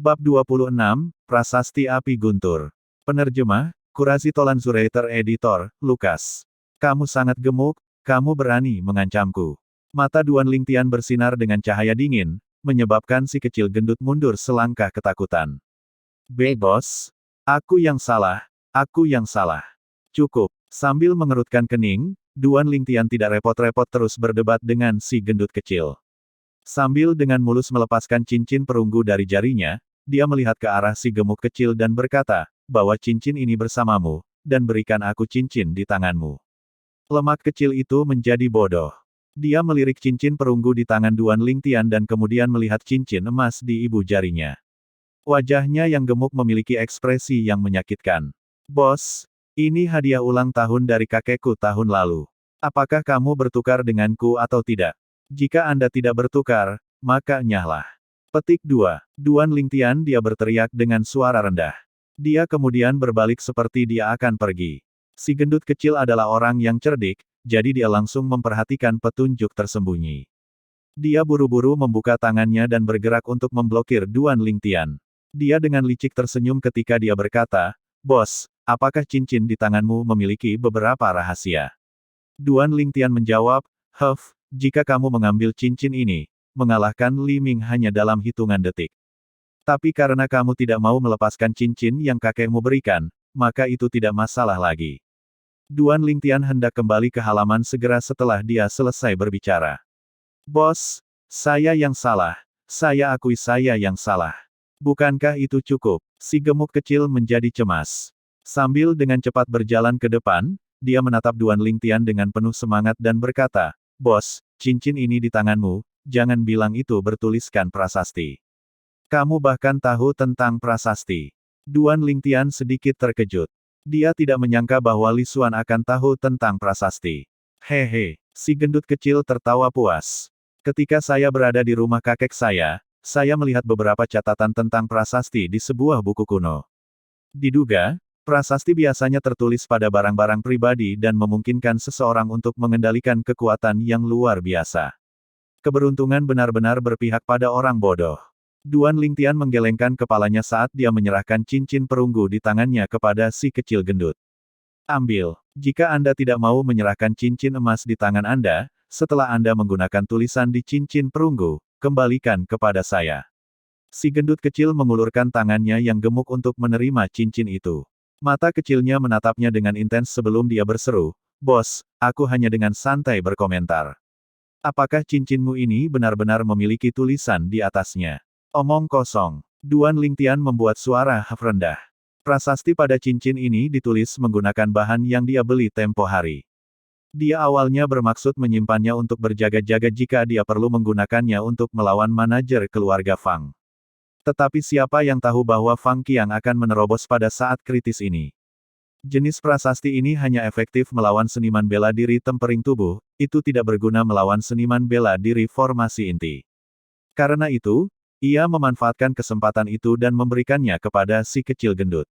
Bab 26, Prasasti Api Guntur. Penerjemah, Kurasi Tolan Zurater Editor, Lukas. Kamu sangat gemuk, kamu berani mengancamku. Mata Duan Lingtian bersinar dengan cahaya dingin, menyebabkan si kecil gendut mundur selangkah ketakutan. Bos, aku yang salah, aku yang salah. Cukup. Sambil mengerutkan kening, Duan Lingtian tidak repot-repot terus berdebat dengan si gendut kecil. Sambil dengan mulus melepaskan cincin perunggu dari jarinya, dia melihat ke arah si gemuk kecil dan berkata, "Bawa cincin ini bersamamu, dan berikan aku cincin di tanganmu." Lemak kecil itu menjadi bodoh. Dia melirik cincin perunggu di tangan Duan Lingtian dan kemudian melihat cincin emas di ibu jarinya. Wajahnya yang gemuk memiliki ekspresi yang menyakitkan. "Bos, ini hadiah ulang tahun dari kakekku tahun lalu. Apakah kamu bertukar denganku atau tidak? Jika Anda tidak bertukar, maka nyahlah." Petik 2. Duan Lingtian dia berteriak dengan suara rendah. Dia kemudian berbalik seperti dia akan pergi. Si gendut kecil adalah orang yang cerdik, jadi dia langsung memperhatikan petunjuk tersembunyi. Dia buru-buru membuka tangannya dan bergerak untuk memblokir Duan Lingtian. Dia dengan licik tersenyum ketika dia berkata, "Bos, apakah cincin di tanganmu memiliki beberapa rahasia?" Duan Lingtian menjawab, jika kamu mengambil cincin ini, mengalahkan Li Ming hanya dalam hitungan detik. Tapi karena kamu tidak mau melepaskan cincin yang kakekmu berikan, maka itu tidak masalah lagi." Duan Lingtian hendak kembali ke halaman segera setelah dia selesai berbicara. "Bos, saya yang salah. Saya akui saya yang salah. Bukankah itu cukup?" Si gemuk kecil menjadi cemas. Sambil dengan cepat berjalan ke depan, dia menatap Duan Lingtian dengan penuh semangat dan berkata, "Bos, cincin ini di tanganmu, jangan bilang itu bertuliskan prasasti. Kamu bahkan tahu tentang prasasti." Duan Lingtian sedikit terkejut. Dia tidak menyangka bahwa Li Xuan akan tahu tentang prasasti. "Hehe," si gendut kecil tertawa puas. "Ketika saya berada di rumah kakek saya melihat beberapa catatan tentang prasasti di sebuah buku kuno. Diduga, prasasti biasanya tertulis pada barang-barang pribadi dan memungkinkan seseorang untuk mengendalikan kekuatan yang luar biasa. Keberuntungan benar-benar berpihak pada orang bodoh." Duan Lingtian menggelengkan kepalanya saat dia menyerahkan cincin perunggu di tangannya kepada si kecil gendut. "Ambil. Jika Anda tidak mau menyerahkan cincin emas di tangan Anda, setelah Anda menggunakan tulisan di cincin perunggu, kembalikan kepada saya." Si gendut kecil mengulurkan tangannya yang gemuk untuk menerima cincin itu. Mata kecilnya menatapnya dengan intens sebelum dia berseru, "Bos, aku hanya dengan santai berkomentar. Apakah cincinmu ini benar-benar memiliki tulisan di atasnya?" "Omong kosong." Duan Lingtian membuat suara rendah. Prasasti pada cincin ini ditulis menggunakan bahan yang dia beli tempo hari. Dia awalnya bermaksud menyimpannya untuk berjaga-jaga jika dia perlu menggunakannya untuk melawan manajer keluarga Fang. Tetapi siapa yang tahu bahwa Fang Qiang akan menerobos pada saat kritis ini. Jenis prasasti ini hanya efektif melawan seniman bela diri tempering tubuh, itu tidak berguna melawan seniman bela diri formasi inti. Karena itu, ia memanfaatkan kesempatan itu dan memberikannya kepada si kecil gendut.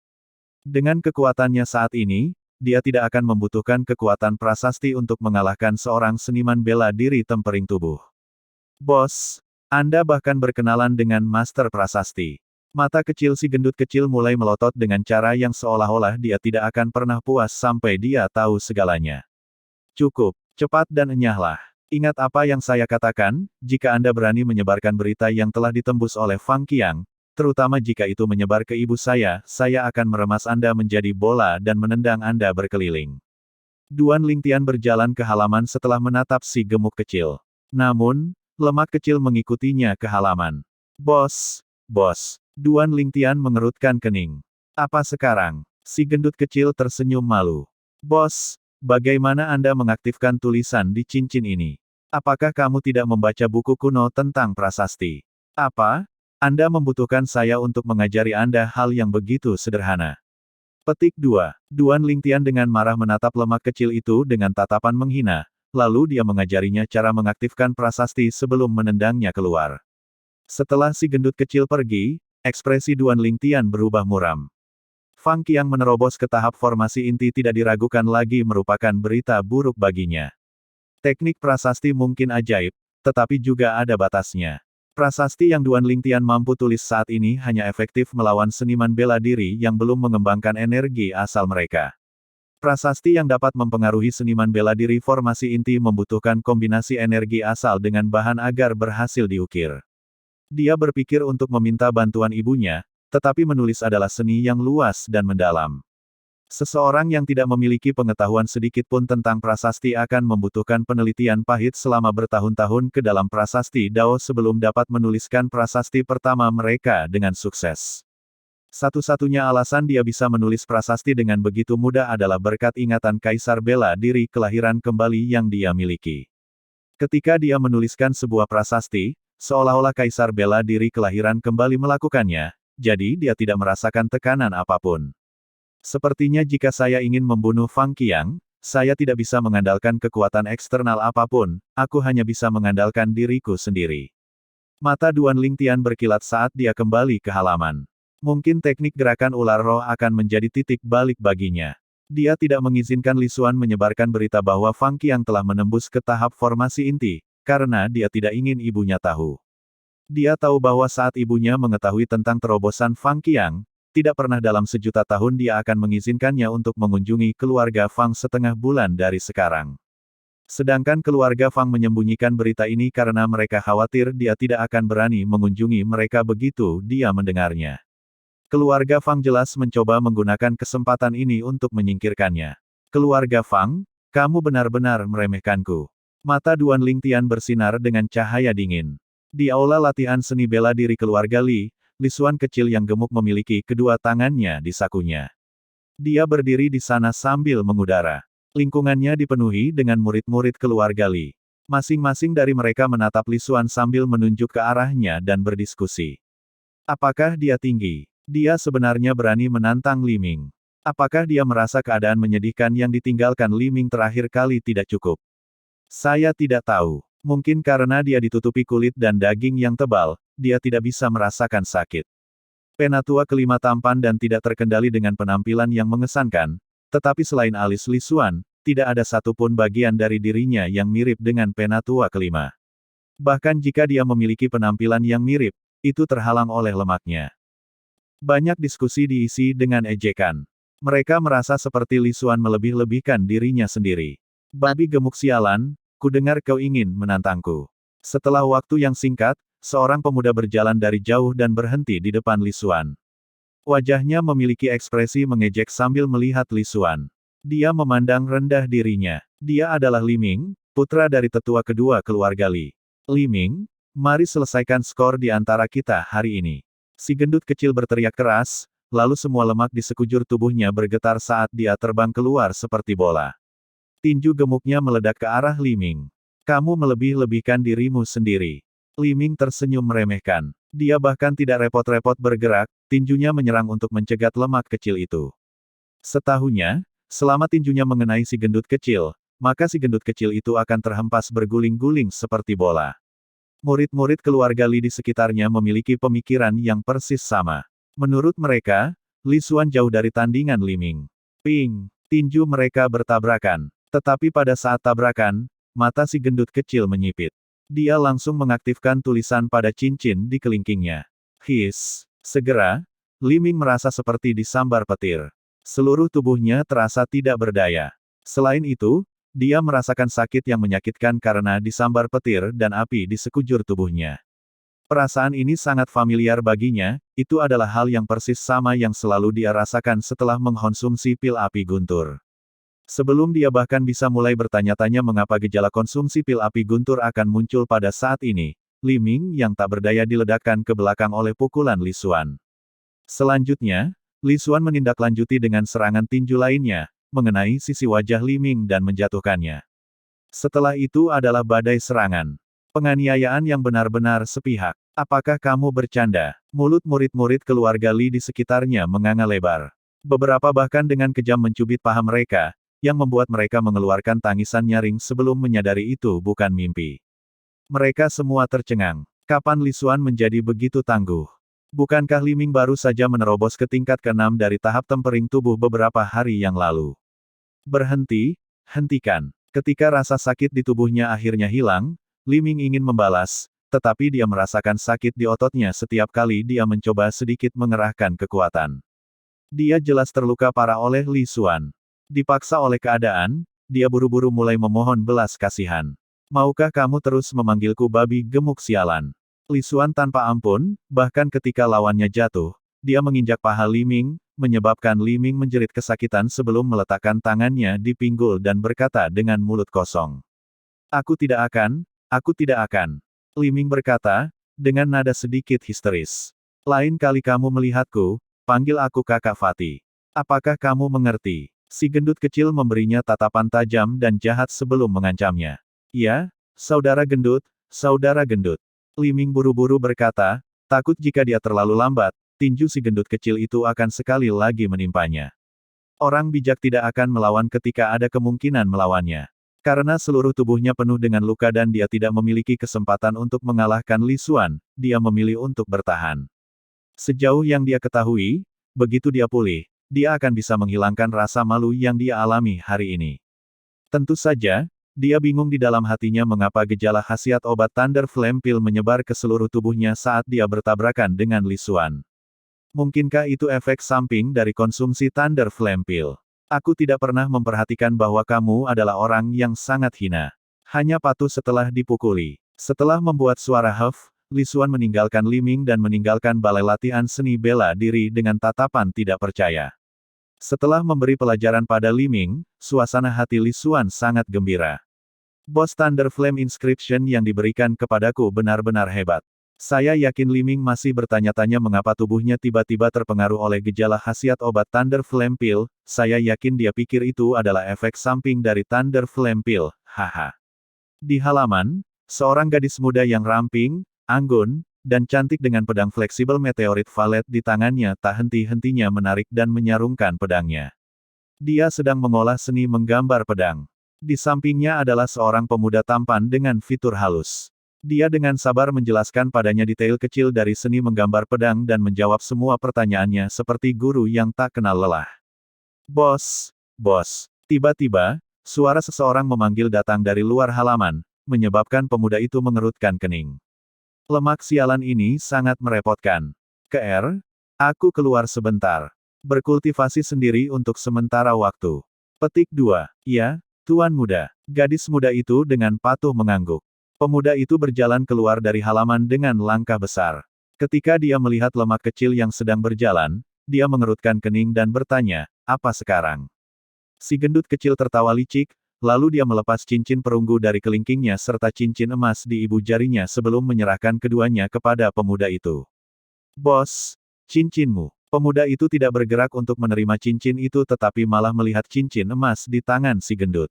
Dengan kekuatannya saat ini, dia tidak akan membutuhkan kekuatan prasasti untuk mengalahkan seorang seniman bela diri tempering tubuh. "Bos, Anda bahkan berkenalan dengan Master Prasasti." Mata kecil si gendut kecil mulai melotot dengan cara yang seolah-olah dia tidak akan pernah puas sampai dia tahu segalanya. "Cukup, cepat dan enyahlah. Ingat apa yang saya katakan, jika Anda berani menyebarkan berita yang telah ditembus oleh Fang Qiang, terutama jika itu menyebar ke ibu saya akan meremas Anda menjadi bola dan menendang Anda berkeliling." Duan Lingtian berjalan ke halaman setelah menatap si gemuk kecil. Namun, lemak kecil mengikutinya ke halaman. Bos. Duan Lingtian mengerutkan kening. "Apa sekarang?" Si gendut kecil tersenyum malu. "Bos, bagaimana Anda mengaktifkan tulisan di cincin ini? Apakah kamu tidak membaca buku kuno tentang prasasti? Apa? Anda membutuhkan saya untuk mengajari Anda hal yang begitu sederhana?" Petik 2. Duan Lingtian dengan marah menatap lemak kecil itu dengan tatapan menghina, lalu dia mengajarinya cara mengaktifkan prasasti sebelum menendangnya keluar. Setelah si gendut kecil pergi, ekspresi Duan Lingtian berubah muram. Fang Qiang menerobos ke tahap formasi inti tidak diragukan lagi merupakan berita buruk baginya. Teknik prasasti mungkin ajaib, tetapi juga ada batasnya. Prasasti yang Duan Lingtian mampu tulis saat ini hanya efektif melawan seniman bela diri yang belum mengembangkan energi asal mereka. Prasasti yang dapat mempengaruhi seniman bela diri formasi inti membutuhkan kombinasi energi asal dengan bahan agar berhasil diukir. Dia berpikir untuk meminta bantuan ibunya, tetapi menulis adalah seni yang luas dan mendalam. Seseorang yang tidak memiliki pengetahuan sedikit pun tentang prasasti akan membutuhkan penelitian pahit selama bertahun-tahun ke dalam prasasti Dao sebelum dapat menuliskan prasasti pertama mereka dengan sukses. Satu-satunya alasan dia bisa menulis prasasti dengan begitu mudah adalah berkat ingatan kaisar bela diri kelahiran kembali yang dia miliki. Ketika dia menuliskan sebuah prasasti, seolah-olah kaisar bela diri kelahiran kembali melakukannya, jadi dia tidak merasakan tekanan apapun. Sepertinya jika saya ingin membunuh Fang Qiang, saya tidak bisa mengandalkan kekuatan eksternal apapun, aku hanya bisa mengandalkan diriku sendiri. Mata Duan Lingtian berkilat saat dia kembali ke halaman. Mungkin teknik gerakan ular roh akan menjadi titik balik baginya. Dia tidak mengizinkan Li Xuan menyebarkan berita bahwa Fang Qiang telah menembus ke tahap formasi inti, karena dia tidak ingin ibunya tahu. Dia tahu bahwa saat ibunya mengetahui tentang terobosan Fang Qiang, tidak pernah dalam sejuta tahun dia akan mengizinkannya untuk mengunjungi keluarga Fang setengah bulan dari sekarang. Sedangkan keluarga Fang menyembunyikan berita ini karena mereka khawatir dia tidak akan berani mengunjungi mereka begitu dia mendengarnya. Keluarga Fang jelas mencoba menggunakan kesempatan ini untuk menyingkirkannya. Keluarga Fang, kamu benar-benar meremehkanku. Mata Duan Lingtian bersinar dengan cahaya dingin. Di aula latihan seni bela diri keluarga Li Xuan kecil yang gemuk memiliki kedua tangannya di sakunya. Dia berdiri di sana sambil mengudara. Lingkungannya dipenuhi dengan murid-murid keluarga Li. Masing-masing dari mereka menatap Li Xuan sambil menunjuk ke arahnya dan berdiskusi. Apakah dia tinggi? Dia sebenarnya berani menantang Li Ming. Apakah dia merasa keadaan menyedihkan yang ditinggalkan Li Ming terakhir kali tidak cukup? Saya tidak tahu. Mungkin karena dia ditutupi kulit dan daging yang tebal, dia tidak bisa merasakan sakit. Penatua kelima tampan dan tidak terkendali dengan penampilan yang mengesankan, tetapi selain alis Li Xuan, tidak ada satupun bagian dari dirinya yang mirip dengan penatua kelima. Bahkan jika dia memiliki penampilan yang mirip, itu terhalang oleh lemaknya. Banyak diskusi diisi dengan ejekan. Mereka merasa seperti Li Xuan melebih-lebihkan dirinya sendiri. Babi gemuk sialan, kudengar kau ingin menantangku. Setelah waktu yang singkat, seorang pemuda berjalan dari jauh dan berhenti di depan Li Xuan. Wajahnya memiliki ekspresi mengejek sambil melihat Li Xuan. Dia memandang rendah dirinya. Dia adalah Li Ming, putra dari tetua kedua keluarga Li. Li Ming, mari selesaikan skor di antara kita hari ini. Si gendut kecil berteriak keras, lalu semua lemak di sekujur tubuhnya bergetar saat dia terbang keluar seperti bola. Tinju gemuknya meledak ke arah Li Ming. Kamu melebih-lebihkan dirimu sendiri. Li Ming tersenyum meremehkan. Dia bahkan tidak repot-repot bergerak, tinjunya menyerang untuk mencegat lemak kecil itu. Setahunya, selama tinjunya mengenai si gendut kecil, maka si gendut kecil itu akan terhempas berguling-guling seperti bola. Murid-murid keluarga Li di sekitarnya memiliki pemikiran yang persis sama. Menurut mereka, Li Xuan jauh dari tandingan Li Ming. Ping! Tinju mereka bertabrakan. Tetapi pada saat tabrakan, mata si gendut kecil menyipit. Dia langsung mengaktifkan tulisan pada cincin di kelingkingnya. His! Segera, Li Ming merasa seperti disambar petir. Seluruh tubuhnya terasa tidak berdaya. Selain itu, dia merasakan sakit yang menyakitkan karena disambar petir dan api di sekujur tubuhnya. Perasaan ini sangat familiar baginya, itu adalah hal yang persis sama yang selalu dia rasakan setelah mengkonsumsi pil api guntur. Sebelum dia bahkan bisa mulai bertanya-tanya mengapa gejala konsumsi pil api guntur akan muncul pada saat ini, Li Ming yang tak berdaya diledakkan ke belakang oleh pukulan Li Xuan. Selanjutnya, Li Xuan menindaklanjuti dengan serangan tinju lainnya, mengenai sisi wajah Li Ming dan menjatuhkannya. Setelah itu adalah badai serangan. Penganiayaan yang benar-benar sepihak. Apakah kamu bercanda? Mulut murid-murid keluarga Li di sekitarnya menganga lebar. Beberapa bahkan dengan kejam mencubit paha mereka, yang membuat mereka mengeluarkan tangisan nyaring sebelum menyadari itu bukan mimpi. Mereka semua tercengang. Kapan Li Xuan menjadi begitu tangguh? Bukankah Li Ming baru saja menerobos ke tingkat ke-6 dari tahap tempering tubuh beberapa hari yang lalu? Berhenti, hentikan. Ketika rasa sakit di tubuhnya akhirnya hilang, Li Ming ingin membalas, tetapi dia merasakan sakit di ototnya setiap kali dia mencoba sedikit mengerahkan kekuatan. Dia jelas terluka parah oleh Li Xuan. Dipaksa oleh keadaan, dia buru-buru mulai memohon belas kasihan. Maukah kamu terus memanggilku babi gemuk sialan? Li Xuan tanpa ampun, bahkan ketika lawannya jatuh, dia menginjak paha Li Ming, menyebabkan Li Ming menjerit kesakitan sebelum meletakkan tangannya di pinggul dan berkata dengan mulut kosong. Aku tidak akan. Li Ming berkata, dengan nada sedikit histeris. Lain kali kamu melihatku, panggil aku Kakak Fatih. Apakah kamu mengerti? Si gendut kecil memberinya tatapan tajam dan jahat sebelum mengancamnya. Ya, saudara gendut, saudara gendut. Li Ming buru-buru berkata, takut jika dia terlalu lambat, tinju si gendut kecil itu akan sekali lagi menimpanya. Orang bijak tidak akan melawan ketika ada kemungkinan melawannya. Karena seluruh tubuhnya penuh dengan luka dan dia tidak memiliki kesempatan untuk mengalahkan Li Xuan, dia memilih untuk bertahan. Sejauh yang dia ketahui, begitu dia pulih, dia akan bisa menghilangkan rasa malu yang dia alami hari ini. Tentu saja, dia bingung di dalam hatinya mengapa gejala khasiat obat Thunder Flame Pill menyebar ke seluruh tubuhnya saat dia bertabrakan dengan Li Xuan. Mungkinkah itu efek samping dari konsumsi Thunder Flame Pill? Aku tidak pernah memperhatikan bahwa kamu adalah orang yang sangat hina. Hanya patuh setelah dipukuli. Setelah membuat suara huff, Li Xuan meninggalkan Li Ming dan meninggalkan balai latihan seni bela diri dengan tatapan tidak percaya. Setelah memberi pelajaran pada Li Ming, suasana hati Li Xuan sangat gembira. Bos Thunder Flame Inscription yang diberikan kepadaku benar-benar hebat. Saya yakin Li Ming masih bertanya-tanya mengapa tubuhnya tiba-tiba terpengaruh oleh gejala khasiat obat Thunder Flame Pill, saya yakin dia pikir itu adalah efek samping dari Thunder Flame Pill, haha. Di halaman, seorang gadis muda yang ramping, anggun, dan cantik dengan pedang fleksibel meteorit valet di tangannya tak henti-hentinya menarik dan menyarungkan pedangnya. Dia sedang mengolah seni menggambar pedang. Di sampingnya adalah seorang pemuda tampan dengan fitur halus. Dia dengan sabar menjelaskan padanya detail kecil dari seni menggambar pedang dan menjawab semua pertanyaannya seperti guru yang tak kenal lelah. Bos, bos. Tiba-tiba, suara seseorang memanggil datang dari luar halaman, menyebabkan pemuda itu mengerutkan kening. Lemak sialan ini sangat merepotkan. Aku keluar sebentar. Berkultivasi sendiri untuk sementara waktu. Petik 2. Ya, Tuan Muda. Gadis muda itu dengan patuh mengangguk. Pemuda itu berjalan keluar dari halaman dengan langkah besar. Ketika dia melihat lemak kecil yang sedang berjalan, dia mengerutkan kening dan bertanya, apa sekarang? Si gendut kecil tertawa licik, lalu dia melepas cincin perunggu dari kelingkingnya serta cincin emas di ibu jarinya sebelum menyerahkan keduanya kepada pemuda itu. Bos, cincinmu. Pemuda itu tidak bergerak untuk menerima cincin itu tetapi malah melihat cincin emas di tangan si gendut.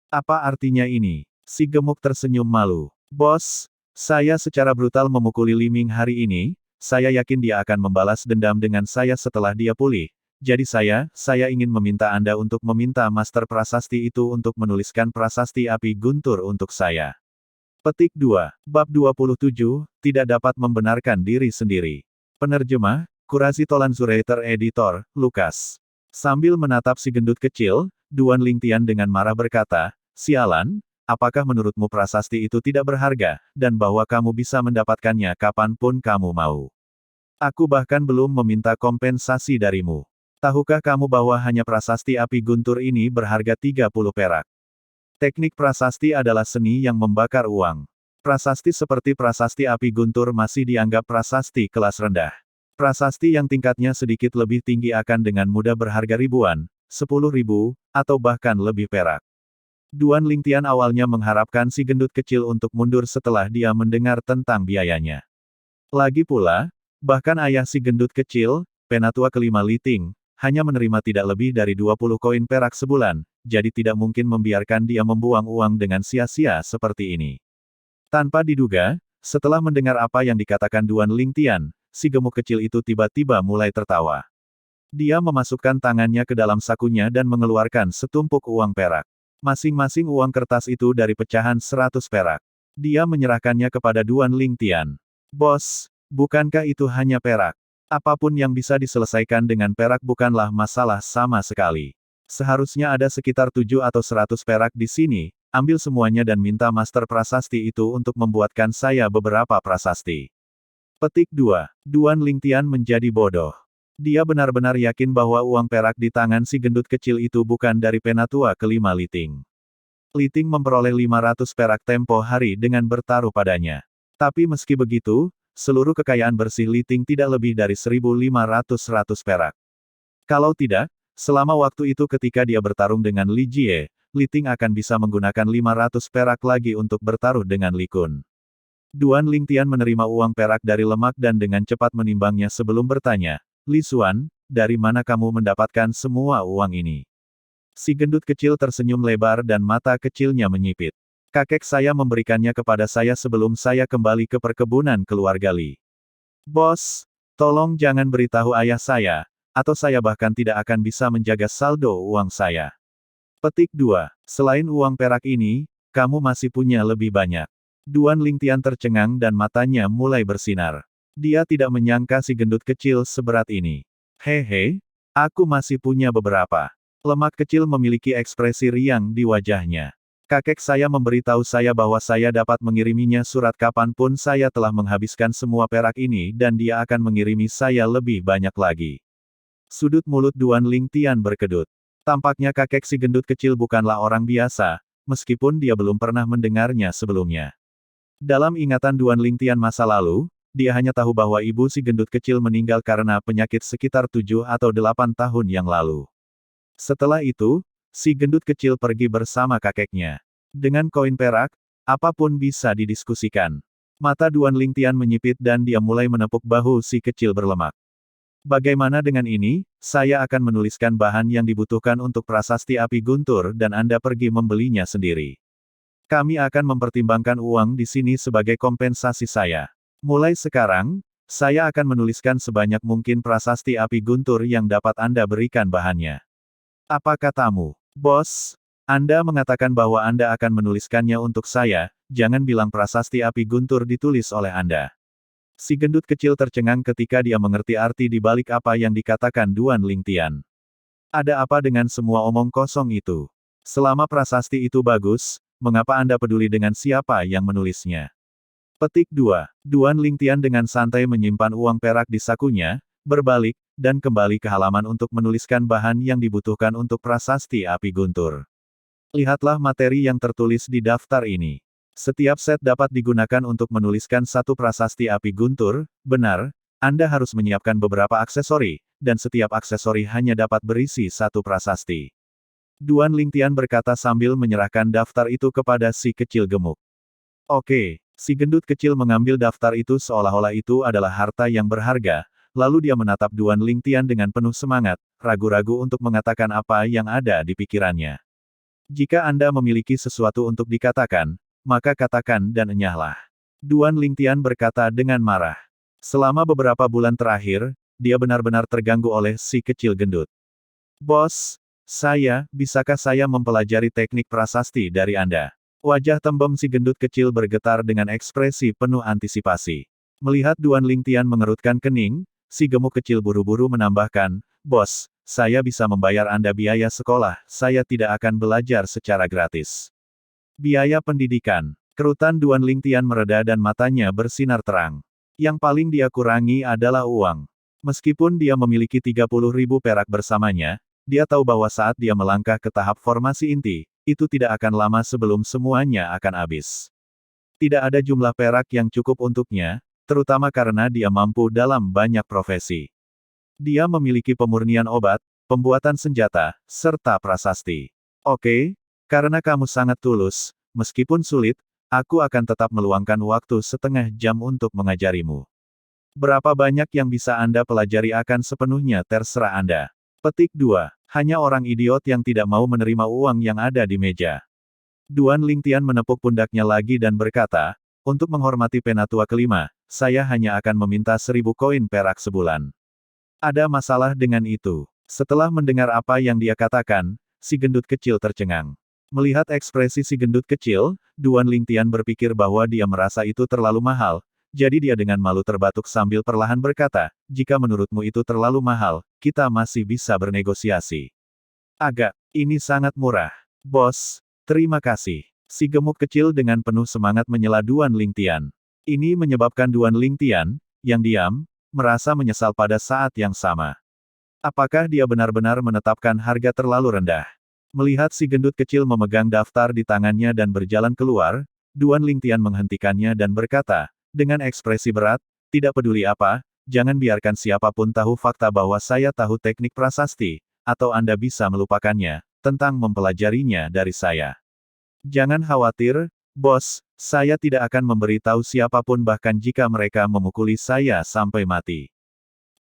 Apa artinya ini? Si gemuk tersenyum malu. Bos, saya secara brutal memukuli Li Ming hari ini, saya yakin dia akan membalas dendam dengan saya setelah dia pulih. Jadi saya ingin meminta Anda untuk meminta Master Prasasti itu untuk menuliskan prasasti api guntur untuk saya. Petik 2. Bab 27, tidak dapat membenarkan diri sendiri. Penerjemah, Kurasi Tolanzurator Editor, Lukas. Sambil menatap si gendut kecil, Duan Lingtian dengan marah berkata, sialan, apakah menurutmu prasasti itu tidak berharga, dan bahwa kamu bisa mendapatkannya kapanpun kamu mau? Aku bahkan belum meminta kompensasi darimu. Tahukah kamu bahwa hanya prasasti api guntur ini berharga 30 perak? Teknik prasasti adalah seni yang membakar uang. Prasasti seperti prasasti api guntur masih dianggap prasasti kelas rendah. Prasasti yang tingkatnya sedikit lebih tinggi akan dengan mudah berharga ribuan, 10.000, atau bahkan lebih perak. Duan Lingtian awalnya mengharapkan si gendut kecil untuk mundur setelah dia mendengar tentang biayanya. Lagi pula, bahkan ayah si gendut kecil, penatua kelima Li Ting, hanya menerima tidak lebih dari 20 koin perak sebulan, jadi tidak mungkin membiarkan dia membuang uang dengan sia-sia seperti ini. Tanpa diduga, setelah mendengar apa yang dikatakan Duan Lingtian, si gemuk kecil itu tiba-tiba mulai tertawa. Dia memasukkan tangannya ke dalam sakunya dan mengeluarkan setumpuk uang perak. Masing-masing uang kertas itu dari pecahan 100 perak. Dia menyerahkannya kepada Duan Lingtian. Bos, bukankah itu hanya perak? Apapun yang bisa diselesaikan dengan perak bukanlah masalah sama sekali. Seharusnya ada sekitar 7 atau 100 perak di sini, ambil semuanya dan minta Master Prasasti itu untuk membuatkan saya beberapa prasasti. Petik 2. Duan Lingtian menjadi bodoh. Dia benar-benar yakin bahwa uang perak di tangan si gendut kecil itu bukan dari penatua kelima Liting. Liting memperoleh 500 perak tempo hari dengan bertaruh padanya. Tapi meski begitu, seluruh kekayaan bersih Liting tidak lebih dari 1.500 perak. Kalau tidak, selama waktu itu ketika dia bertarung dengan Li Jie, Liting akan bisa menggunakan 500 perak lagi untuk bertaruh dengan Li Kun. Duan Lingtian menerima uang perak dari lemak dan dengan cepat menimbangnya sebelum bertanya, Li Xuan, dari mana kamu mendapatkan semua uang ini? Si gendut kecil tersenyum lebar dan mata kecilnya menyipit. Kakek saya memberikannya kepada saya sebelum saya kembali ke perkebunan keluarga Li. Bos, tolong jangan beritahu ayah saya, atau saya bahkan tidak akan bisa menjaga saldo uang saya. Petik 2. Selain uang perak ini, kamu masih punya lebih banyak. Duan Lingtian tercengang dan matanya mulai bersinar. Dia tidak menyangka si gendut kecil seberat ini. Hehe, aku masih punya beberapa. Lemak kecil memiliki ekspresi riang di wajahnya. Kakek saya memberitahu saya bahwa saya dapat mengiriminya surat kapanpun saya telah menghabiskan semua perak ini dan dia akan mengirimi saya lebih banyak lagi. Sudut mulut Duan Lingtian berkedut. Tampaknya kakek si gendut kecil bukanlah orang biasa, meskipun dia belum pernah mendengarnya sebelumnya. Dalam ingatan Duan Lingtian masa lalu, dia hanya tahu bahwa ibu si gendut kecil meninggal karena penyakit sekitar 7 atau 8 tahun yang lalu. Setelah itu, si gendut kecil pergi bersama kakeknya. Dengan koin perak, apapun bisa didiskusikan. Mata Duan Lingtian menyipit dan dia mulai menepuk bahu si kecil berlemak. Bagaimana dengan ini, saya akan menuliskan bahan yang dibutuhkan untuk prasasti api guntur dan Anda pergi membelinya sendiri. Kami akan mempertimbangkan uang di sini sebagai kompensasi saya. Mulai sekarang, saya akan menuliskan sebanyak mungkin prasasti api guntur yang dapat Anda berikan bahannya. Apa katamu, bos? Anda mengatakan bahwa Anda akan menuliskannya untuk saya, jangan bilang prasasti api guntur ditulis oleh Anda. Si gendut kecil tercengang ketika dia mengerti arti di balik apa yang dikatakan Duan Lingtian. Ada apa dengan semua omong kosong itu? Selama prasasti itu bagus, mengapa Anda peduli dengan siapa yang menulisnya? Petik 2. Duan Lingtian dengan santai menyimpan uang perak di sakunya, berbalik, dan kembali ke halaman untuk menuliskan bahan yang dibutuhkan untuk prasasti api guntur. Lihatlah materi yang tertulis di daftar ini. Setiap set dapat digunakan untuk menuliskan satu prasasti api guntur, benar, Anda harus menyiapkan beberapa aksesori, dan setiap aksesori hanya dapat berisi satu prasasti. Duan Lingtian berkata sambil menyerahkan daftar itu kepada si kecil gemuk. Oke. Si gendut kecil mengambil daftar itu seolah-olah itu adalah harta yang berharga, lalu dia menatap Duan Lingtian dengan penuh semangat, ragu-ragu untuk mengatakan apa yang ada di pikirannya. Jika Anda memiliki sesuatu untuk dikatakan, maka katakan dan enyahlah. Duan Lingtian berkata dengan marah. Selama beberapa bulan terakhir, dia benar-benar terganggu oleh si kecil gendut. Bos, bisakah saya mempelajari teknik prasasti dari Anda? Wajah tembem si gendut kecil bergetar dengan ekspresi penuh antisipasi. Melihat Duan Lingtian mengerutkan kening, si gemuk kecil buru-buru menambahkan, Bos, saya bisa membayar Anda biaya sekolah, saya tidak akan belajar secara gratis. Biaya pendidikan. Kerutan Duan Lingtian mereda dan matanya bersinar terang. Yang paling dia kurangi adalah uang. Meskipun dia memiliki 30.000 perak bersamanya, dia tahu bahwa saat dia melangkah ke tahap formasi inti, itu tidak akan lama sebelum semuanya akan habis. Tidak ada jumlah perak yang cukup untuknya, terutama karena dia mampu dalam banyak profesi. Dia memiliki pemurnian obat, pembuatan senjata, serta prasasti. Oke, karena kamu sangat tulus, meskipun sulit, aku akan tetap meluangkan waktu setengah jam untuk mengajarimu. Berapa banyak yang bisa Anda pelajari akan sepenuhnya terserah Anda. Petik 2. Hanya orang idiot yang tidak mau menerima uang yang ada di meja. Duan Lingtian menepuk pundaknya lagi dan berkata, untuk menghormati penatua kelima, saya hanya akan meminta 1.000 koin perak sebulan. Ada masalah dengan itu. Setelah mendengar apa yang dia katakan, si gendut kecil tercengang. Melihat ekspresi si gendut kecil, Duan Lingtian berpikir bahwa dia merasa itu terlalu mahal, jadi dia dengan malu terbatuk sambil perlahan berkata, jika menurutmu itu terlalu mahal, kita masih bisa bernegosiasi. Agak, ini sangat murah. Bos, terima kasih. Si gemuk kecil dengan penuh semangat menyela Duan Lingtian. Ini menyebabkan Duan Lingtian, yang diam, merasa menyesal pada saat yang sama. Apakah dia benar-benar menetapkan harga terlalu rendah? Melihat si gendut kecil memegang daftar di tangannya dan berjalan keluar, Duan Lingtian menghentikannya dan berkata, dengan ekspresi berat, tidak peduli apa, jangan biarkan siapapun tahu fakta bahwa saya tahu teknik prasasti, atau Anda bisa melupakannya, tentang mempelajarinya dari saya. Jangan khawatir, bos, saya tidak akan memberitahu siapapun bahkan jika mereka memukuli saya sampai mati.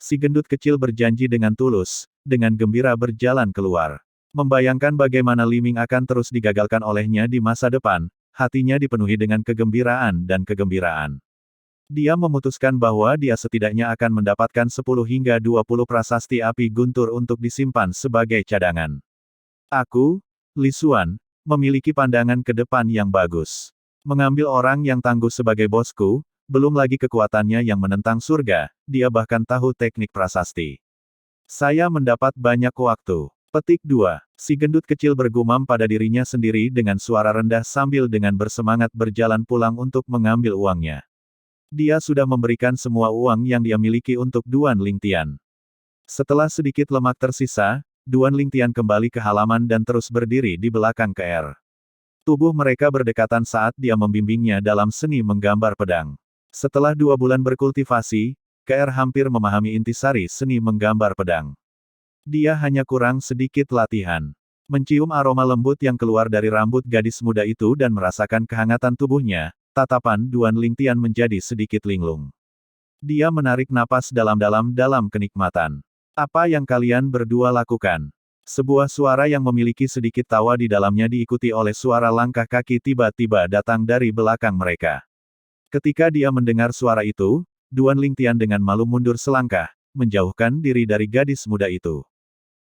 Si gendut kecil berjanji dengan tulus, dengan gembira berjalan keluar. Membayangkan bagaimana Li Ming akan terus digagalkan olehnya di masa depan, hatinya dipenuhi dengan kegembiraan dan kegembiraan. Dia memutuskan bahwa dia setidaknya akan mendapatkan 10 hingga 20 prasasti api guntur untuk disimpan sebagai cadangan. Aku, Li Xuan, memiliki pandangan ke depan yang bagus. Mengambil orang yang tangguh sebagai bosku, belum lagi kekuatannya yang menentang surga, dia bahkan tahu teknik prasasti. Saya mendapat banyak waktu. Petik 2. Si gendut kecil bergumam pada dirinya sendiri dengan suara rendah sambil dengan bersemangat berjalan pulang untuk mengambil uangnya. Dia sudah memberikan semua uang yang dia miliki untuk Duan Lingtian. Setelah sedikit lemak tersisa, Duan Lingtian kembali ke halaman dan terus berdiri di belakang KR. Tubuh mereka berdekatan saat dia membimbingnya dalam seni menggambar pedang. Setelah 2 bulan berkultivasi, KR hampir memahami intisari seni menggambar pedang. Dia hanya kurang sedikit latihan. Mencium aroma lembut yang keluar dari rambut gadis muda itu dan merasakan kehangatan tubuhnya, tatapan Duan Lingtian menjadi sedikit linglung. Dia menarik napas dalam-dalam dalam kenikmatan. Apa yang kalian berdua lakukan? Sebuah suara yang memiliki sedikit tawa di dalamnya diikuti oleh suara langkah kaki tiba-tiba datang dari belakang mereka. Ketika dia mendengar suara itu, Duan Lingtian dengan malu mundur selangkah, menjauhkan diri dari gadis muda itu.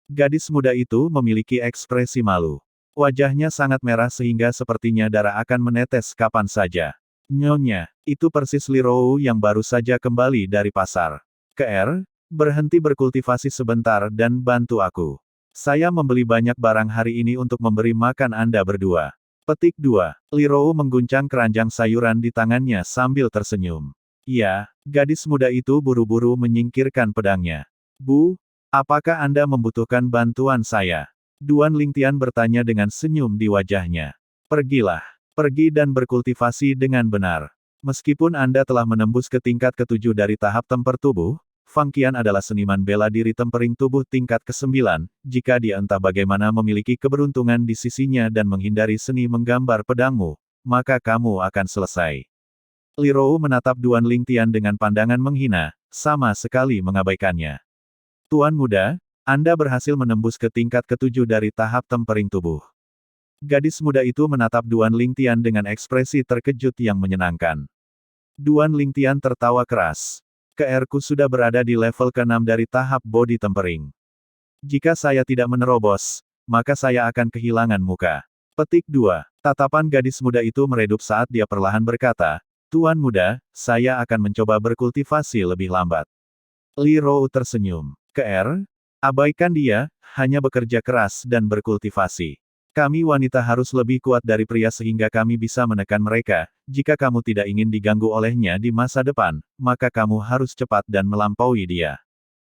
Gadis muda itu memiliki ekspresi malu. Wajahnya sangat merah sehingga sepertinya darah akan menetes kapan saja. Nyonya, itu persis Li Rou yang baru saja kembali dari pasar. KR, berhenti berkultivasi sebentar dan bantu aku. Saya membeli banyak barang hari ini untuk memberi makan Anda berdua. Petik 2. Li Rou mengguncang keranjang sayuran di tangannya sambil tersenyum. Ya, gadis muda itu buru-buru menyingkirkan pedangnya. Bu, apakah Anda membutuhkan bantuan saya? Duan Lingtian bertanya dengan senyum di wajahnya. Pergilah. Pergi dan berkultivasi dengan benar. Meskipun Anda telah menembus ke tingkat ke-7 dari tahap temper tubuh, Fang Qian adalah seniman bela diri tempering tubuh tingkat ke-9, jika dia entah bagaimana memiliki keberuntungan di sisinya dan menghindari seni menggambar pedangmu, maka kamu akan selesai. Li Rou menatap Duan Lingtian dengan pandangan menghina, sama sekali mengabaikannya. Tuan muda, Anda berhasil menembus ke tingkat ke-7 dari tahap tempering tubuh. Gadis muda itu menatap Duan Lingtian dengan ekspresi terkejut yang menyenangkan. Duan Lingtian tertawa keras. KR-ku sudah berada di level ke-6 dari tahap body tempering. Jika saya tidak menerobos, maka saya akan kehilangan muka. Petik 2. Tatapan gadis muda itu meredup saat dia perlahan berkata, Tuan muda, saya akan mencoba berkultivasi lebih lambat. Li Rou tersenyum. KR, abaikan dia, hanya bekerja keras dan berkultivasi. Kami wanita harus lebih kuat dari pria sehingga kami bisa menekan mereka. Jika kamu tidak ingin diganggu olehnya di masa depan, maka kamu harus cepat dan melampaui dia.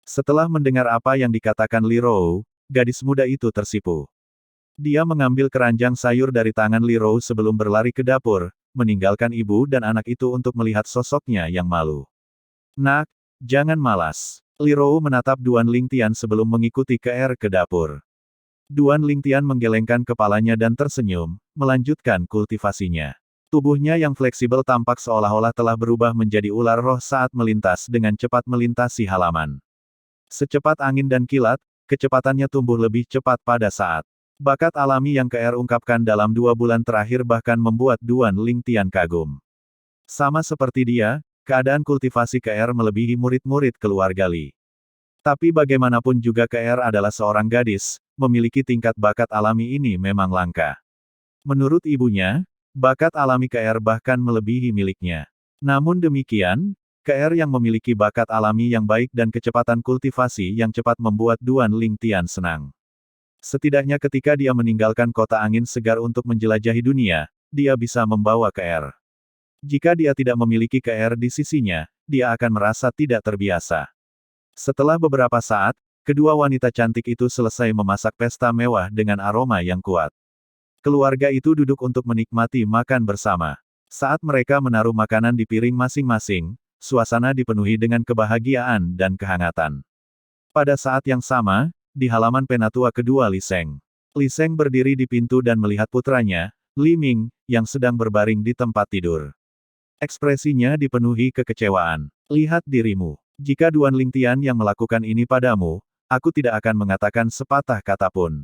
Setelah mendengar apa yang dikatakan Li Rou, gadis muda itu tersipu. Dia mengambil keranjang sayur dari tangan Li Rou sebelum berlari ke dapur, meninggalkan ibu dan anak itu untuk melihat sosoknya yang malu. Nak, jangan malas. Li Rou menatap Duan Lingtian sebelum mengikuti KR ke dapur. Duan Lingtian menggelengkan kepalanya dan tersenyum, melanjutkan kultivasinya. Tubuhnya yang fleksibel tampak seolah-olah telah berubah menjadi ular roh saat melintas dengan cepat melintasi halaman. Secepat angin dan kilat, kecepatannya tumbuh lebih cepat pada saat. Bakat alami yang KR ungkapkan dalam 2 bulan terakhir bahkan membuat Duan Lingtian kagum. Sama seperti dia, keadaan kultivasi KR melebihi murid-murid keluarga Li. Tapi bagaimanapun juga KR adalah seorang gadis, memiliki tingkat bakat alami ini memang langka. Menurut ibunya, bakat alami KR bahkan melebihi miliknya. Namun demikian, KR yang memiliki bakat alami yang baik dan kecepatan kultivasi yang cepat membuat Duan Lingtian senang. Setidaknya ketika dia meninggalkan kota angin segar untuk menjelajahi dunia, dia bisa membawa ke-er. Jika dia tidak memiliki ke-er di sisinya, dia akan merasa tidak terbiasa. Setelah beberapa saat, kedua wanita cantik itu selesai memasak pesta mewah dengan aroma yang kuat. Keluarga itu duduk untuk menikmati makan bersama. Saat mereka menaruh makanan di piring masing-masing, suasana dipenuhi dengan kebahagiaan dan kehangatan. Pada saat yang sama, di halaman penatua kedua Li Sheng. Li Sheng berdiri di pintu dan melihat putranya, Li Ming, yang sedang berbaring di tempat tidur. Ekspresinya dipenuhi kekecewaan. Lihat dirimu. Jika Duan Lingtian yang melakukan ini padamu, aku tidak akan mengatakan sepatah kata pun.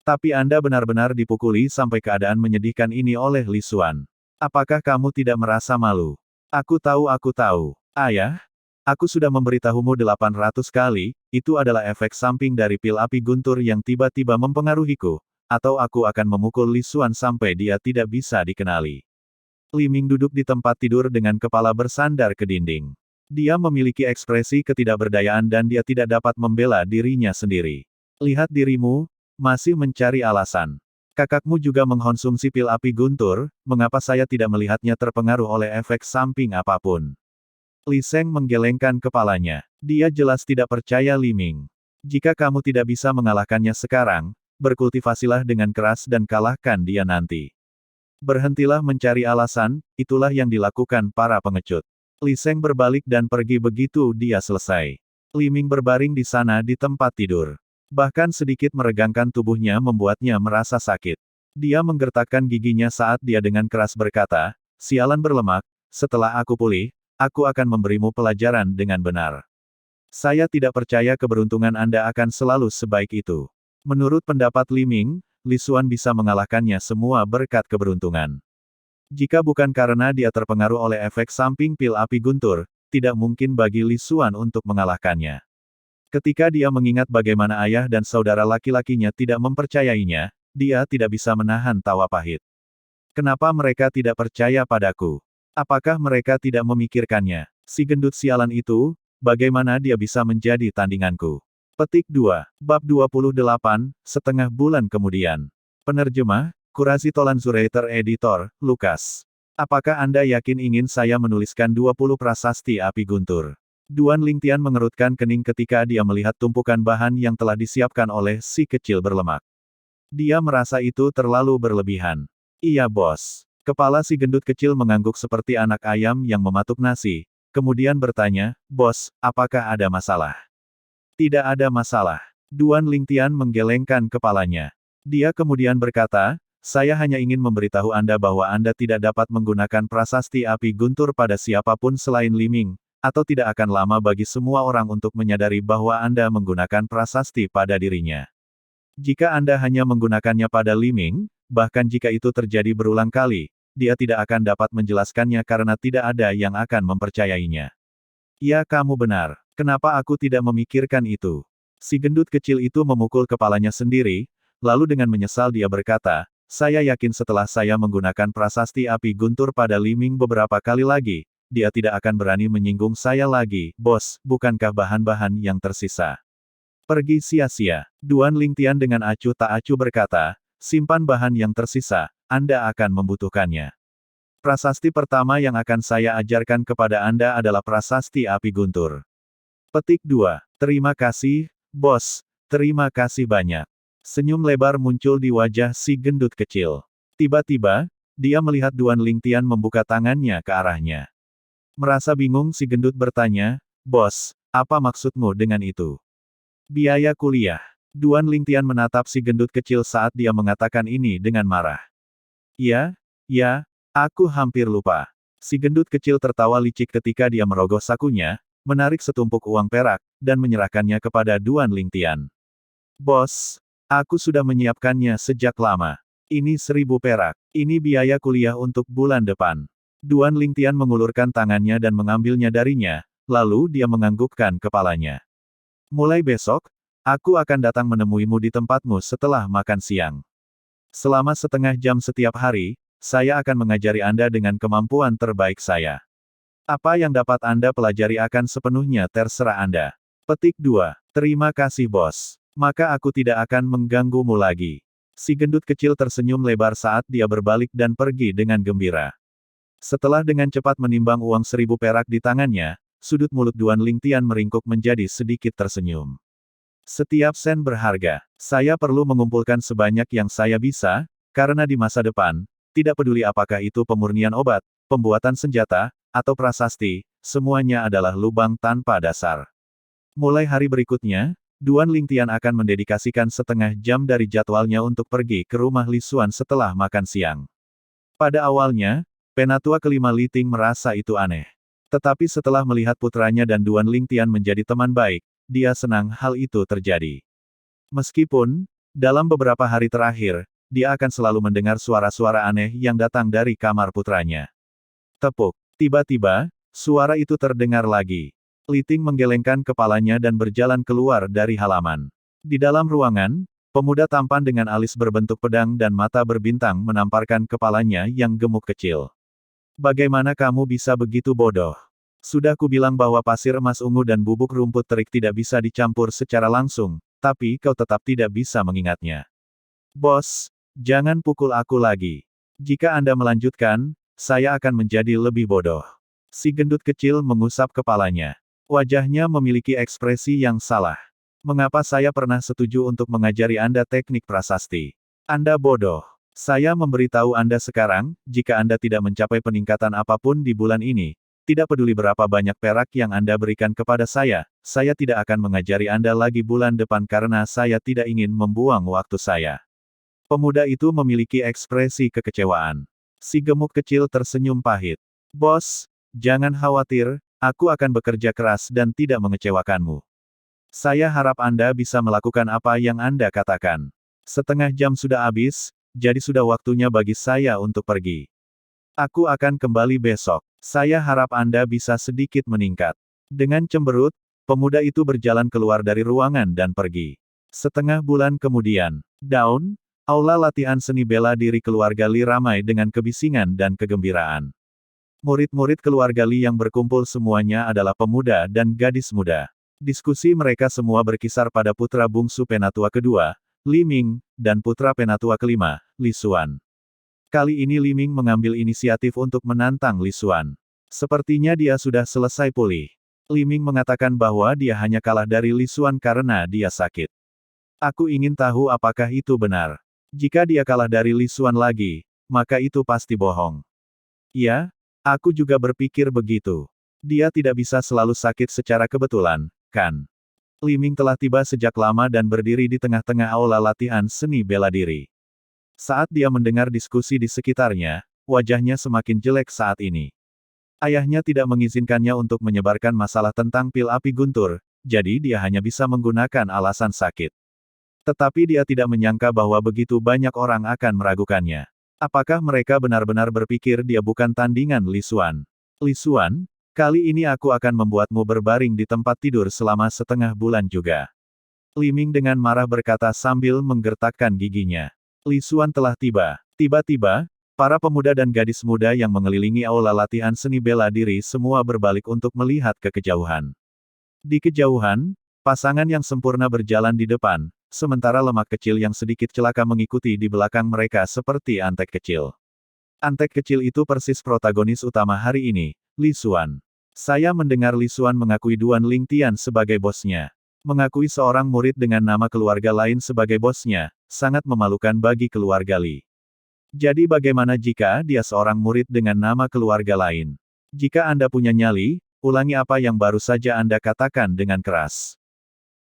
Tapi Anda benar-benar dipukuli sampai keadaan menyedihkan ini oleh Li Xuan. Apakah kamu tidak merasa malu? Aku tahu. Ayah, aku sudah memberitahumu 800 kali, itu adalah efek samping dari pil api guntur yang tiba-tiba mempengaruhiku, atau aku akan memukul Li Xuan sampai dia tidak bisa dikenali. Li Ming duduk di tempat tidur dengan kepala bersandar ke dinding. Dia memiliki ekspresi ketidakberdayaan dan dia tidak dapat membela dirinya sendiri. Lihat dirimu, masih mencari alasan. Kakakmu juga mengkonsumsi pil api guntur, mengapa saya tidak melihatnya terpengaruh oleh efek samping apapun? Li Sheng menggelengkan kepalanya. Dia jelas tidak percaya Li Ming. Jika kamu tidak bisa mengalahkannya sekarang, berkultivasilah dengan keras dan kalahkan dia nanti. Berhentilah mencari alasan, itulah yang dilakukan para pengecut. Li Sheng berbalik dan pergi begitu dia selesai. Li Ming berbaring di sana di tempat tidur. Bahkan sedikit meregangkan tubuhnya membuatnya merasa sakit. Dia menggertakkan giginya saat dia dengan keras berkata, "Sialan berlemak, setelah aku pulih, aku akan memberimu pelajaran dengan benar. Saya tidak percaya keberuntungan Anda akan selalu sebaik itu." Menurut pendapat Li Ming, Li Xuan bisa mengalahkannya semua berkat keberuntungan. Jika bukan karena dia terpengaruh oleh efek samping pil api guntur, tidak mungkin bagi Li Xuan untuk mengalahkannya. Ketika dia mengingat bagaimana ayah dan saudara laki-lakinya tidak mempercayainya, dia tidak bisa menahan tawa pahit. Kenapa mereka tidak percaya padaku? Apakah mereka tidak memikirkannya? Si gendut sialan itu, bagaimana dia bisa menjadi tandinganku? Petik 2. Bab 28, setengah bulan kemudian. Penerjemah, Kurasi Tolanzurator Editor, Lukas. Apakah Anda yakin ingin saya menuliskan 20 prasasti api guntur? Duan Lingtian mengerutkan kening ketika dia melihat tumpukan bahan yang telah disiapkan oleh si kecil berlemak. Dia merasa itu terlalu berlebihan. Iya bos. Kepala si gendut kecil mengangguk seperti anak ayam yang mematuk nasi, kemudian bertanya, "Bos, apakah ada masalah?" Tidak ada masalah. Duan Lingtian menggelengkan kepalanya. Dia kemudian berkata, "Saya hanya ingin memberitahu Anda bahwa Anda tidak dapat menggunakan prasasti api guntur pada siapapun selain Li Ming, atau tidak akan lama bagi semua orang untuk menyadari bahwa Anda menggunakan prasasti pada dirinya. Jika Anda hanya menggunakannya pada Li Ming, bahkan jika itu terjadi berulang kali, dia tidak akan dapat menjelaskannya karena tidak ada yang akan mempercayainya." "Ya, kamu benar. Kenapa aku tidak memikirkan itu?" Si gendut kecil itu memukul kepalanya sendiri, lalu dengan menyesal dia berkata, "Saya yakin setelah saya menggunakan prasasti api guntur pada Li Ming beberapa kali lagi, dia tidak akan berani menyinggung saya lagi, bos, bukankah bahan-bahan yang tersisa pergi sia-sia?" Duan Lingtian dengan acuh tak acuh berkata, "Simpan bahan yang tersisa, Anda akan membutuhkannya. Prasasti pertama yang akan saya ajarkan kepada Anda adalah prasasti api guntur." Petik 2. Terima kasih, bos. Terima kasih banyak. Senyum lebar muncul di wajah si gendut kecil. Tiba-tiba, dia melihat Duan Lingtian membuka tangannya ke arahnya. Merasa bingung si gendut bertanya, "Bos, apa maksudmu dengan itu?" "Biaya kuliah." Duan Lingtian menatap si gendut kecil saat dia mengatakan ini dengan marah. Ya, aku hampir lupa." Si gendut kecil tertawa licik ketika dia merogoh sakunya, menarik setumpuk uang perak, dan menyerahkannya kepada Duan Lingtian. "Bos, aku sudah menyiapkannya sejak lama. Ini 1000 perak. Ini biaya kuliah untuk bulan depan." Duan Lingtian mengulurkan tangannya dan mengambilnya darinya, lalu dia menganggukkan kepalanya. "Mulai besok, aku akan datang menemuimu di tempatmu setelah makan siang. Selama setengah jam setiap hari, saya akan mengajari Anda dengan kemampuan terbaik saya. Apa yang dapat Anda pelajari akan sepenuhnya terserah Anda." Petik 2. Terima kasih bos. Maka aku tidak akan mengganggumu lagi. Si gendut kecil tersenyum lebar saat dia berbalik dan pergi dengan gembira. Setelah dengan cepat menimbang uang 1.000 perak di tangannya, sudut mulut Duan Lingtian meringkuk menjadi sedikit tersenyum. Setiap sen berharga. Saya perlu mengumpulkan sebanyak yang saya bisa, karena di masa depan, tidak peduli apakah itu pemurnian obat, pembuatan senjata, atau prasasti, semuanya adalah lubang tanpa dasar. Mulai hari berikutnya, Duan Lingtian akan mendedikasikan setengah jam dari jadwalnya untuk pergi ke rumah Li Xuan setelah makan siang. Pada awalnya, penatua kelima Li Ting merasa itu aneh. Tetapi setelah melihat putranya dan Duan Lingtian menjadi teman baik, dia senang hal itu terjadi. Meskipun, dalam beberapa hari terakhir, dia akan selalu mendengar suara-suara aneh yang datang dari kamar putranya. Tepuk. Tiba-tiba, suara itu terdengar lagi. Li Ting menggelengkan kepalanya dan berjalan keluar dari halaman. Di dalam ruangan, pemuda tampan dengan alis berbentuk pedang dan mata berbintang menamparkan kepalanya yang gemuk kecil. Bagaimana kamu bisa begitu bodoh? Sudah kubilang bahwa pasir emas ungu dan bubuk rumput terik tidak bisa dicampur secara langsung, tapi kau tetap tidak bisa mengingatnya. Bos, jangan pukul aku lagi. Jika Anda melanjutkan, saya akan menjadi lebih bodoh. Si gendut kecil mengusap kepalanya. Wajahnya memiliki ekspresi yang salah. Mengapa saya pernah setuju untuk mengajari Anda teknik prasasti? Anda bodoh. Saya memberitahu Anda sekarang, jika Anda tidak mencapai peningkatan apapun di bulan ini, tidak peduli berapa banyak perak yang Anda berikan kepada saya tidak akan mengajari Anda lagi bulan depan karena saya tidak ingin membuang waktu saya. Pemuda itu memiliki ekspresi kekecewaan. Si gemuk kecil tersenyum pahit. Bos, jangan khawatir, aku akan bekerja keras dan tidak mengecewakanmu. Saya harap Anda bisa melakukan apa yang Anda katakan. Setengah jam sudah habis, jadi sudah waktunya bagi saya untuk pergi. Aku akan kembali besok. Saya harap Anda bisa sedikit meningkat. Dengan cemberut, pemuda itu berjalan keluar dari ruangan dan pergi. Setengah bulan kemudian, Daun, aula latihan seni bela diri keluarga Li ramai dengan kebisingan dan kegembiraan. Murid-murid keluarga Li yang berkumpul semuanya adalah pemuda dan gadis muda. Diskusi mereka semua berkisar pada putra bungsu penatua kedua, Li Ming, dan putra penatua kelima, Li Xuan. Kali ini Li Ming mengambil inisiatif untuk menantang Li Xuan. Sepertinya dia sudah selesai pulih. Li Ming mengatakan bahwa dia hanya kalah dari Li Xuan karena dia sakit. Aku ingin tahu apakah itu benar. Jika dia kalah dari Li Xuan lagi, maka itu pasti bohong. Ya, aku juga berpikir begitu. Dia tidak bisa selalu sakit secara kebetulan, kan? Li Ming telah tiba sejak lama dan berdiri di tengah-tengah aula latihan seni bela diri. Saat dia mendengar diskusi di sekitarnya, wajahnya semakin jelek saat ini. Ayahnya tidak mengizinkannya untuk menyebarkan masalah tentang pil api guntur, jadi dia hanya bisa menggunakan alasan sakit. Tetapi dia tidak menyangka bahwa begitu banyak orang akan meragukannya. Apakah mereka benar-benar berpikir dia bukan tandingan Li Xuan? Li Xuan, kali ini aku akan membuatmu berbaring di tempat tidur selama setengah bulan juga. Li Ming dengan marah berkata sambil menggertakkan giginya. Li Xuan telah tiba. Tiba-tiba, para pemuda dan gadis muda yang mengelilingi aula latihan seni bela diri semua berbalik untuk melihat ke kejauhan. Di kejauhan, pasangan yang sempurna berjalan di depan, sementara lemak kecil yang sedikit celaka mengikuti di belakang mereka seperti antek kecil. Antek kecil itu persis protagonis utama hari ini, Li Xuan. Saya mendengar Li Xuan mengakui Duan Lingtian sebagai bosnya. Mengakui seorang murid dengan nama keluarga lain sebagai bosnya, sangat memalukan bagi keluarga Li. Jadi bagaimana jika dia seorang murid dengan nama keluarga lain? Jika Anda punya nyali, ulangi apa yang baru saja Anda katakan dengan keras.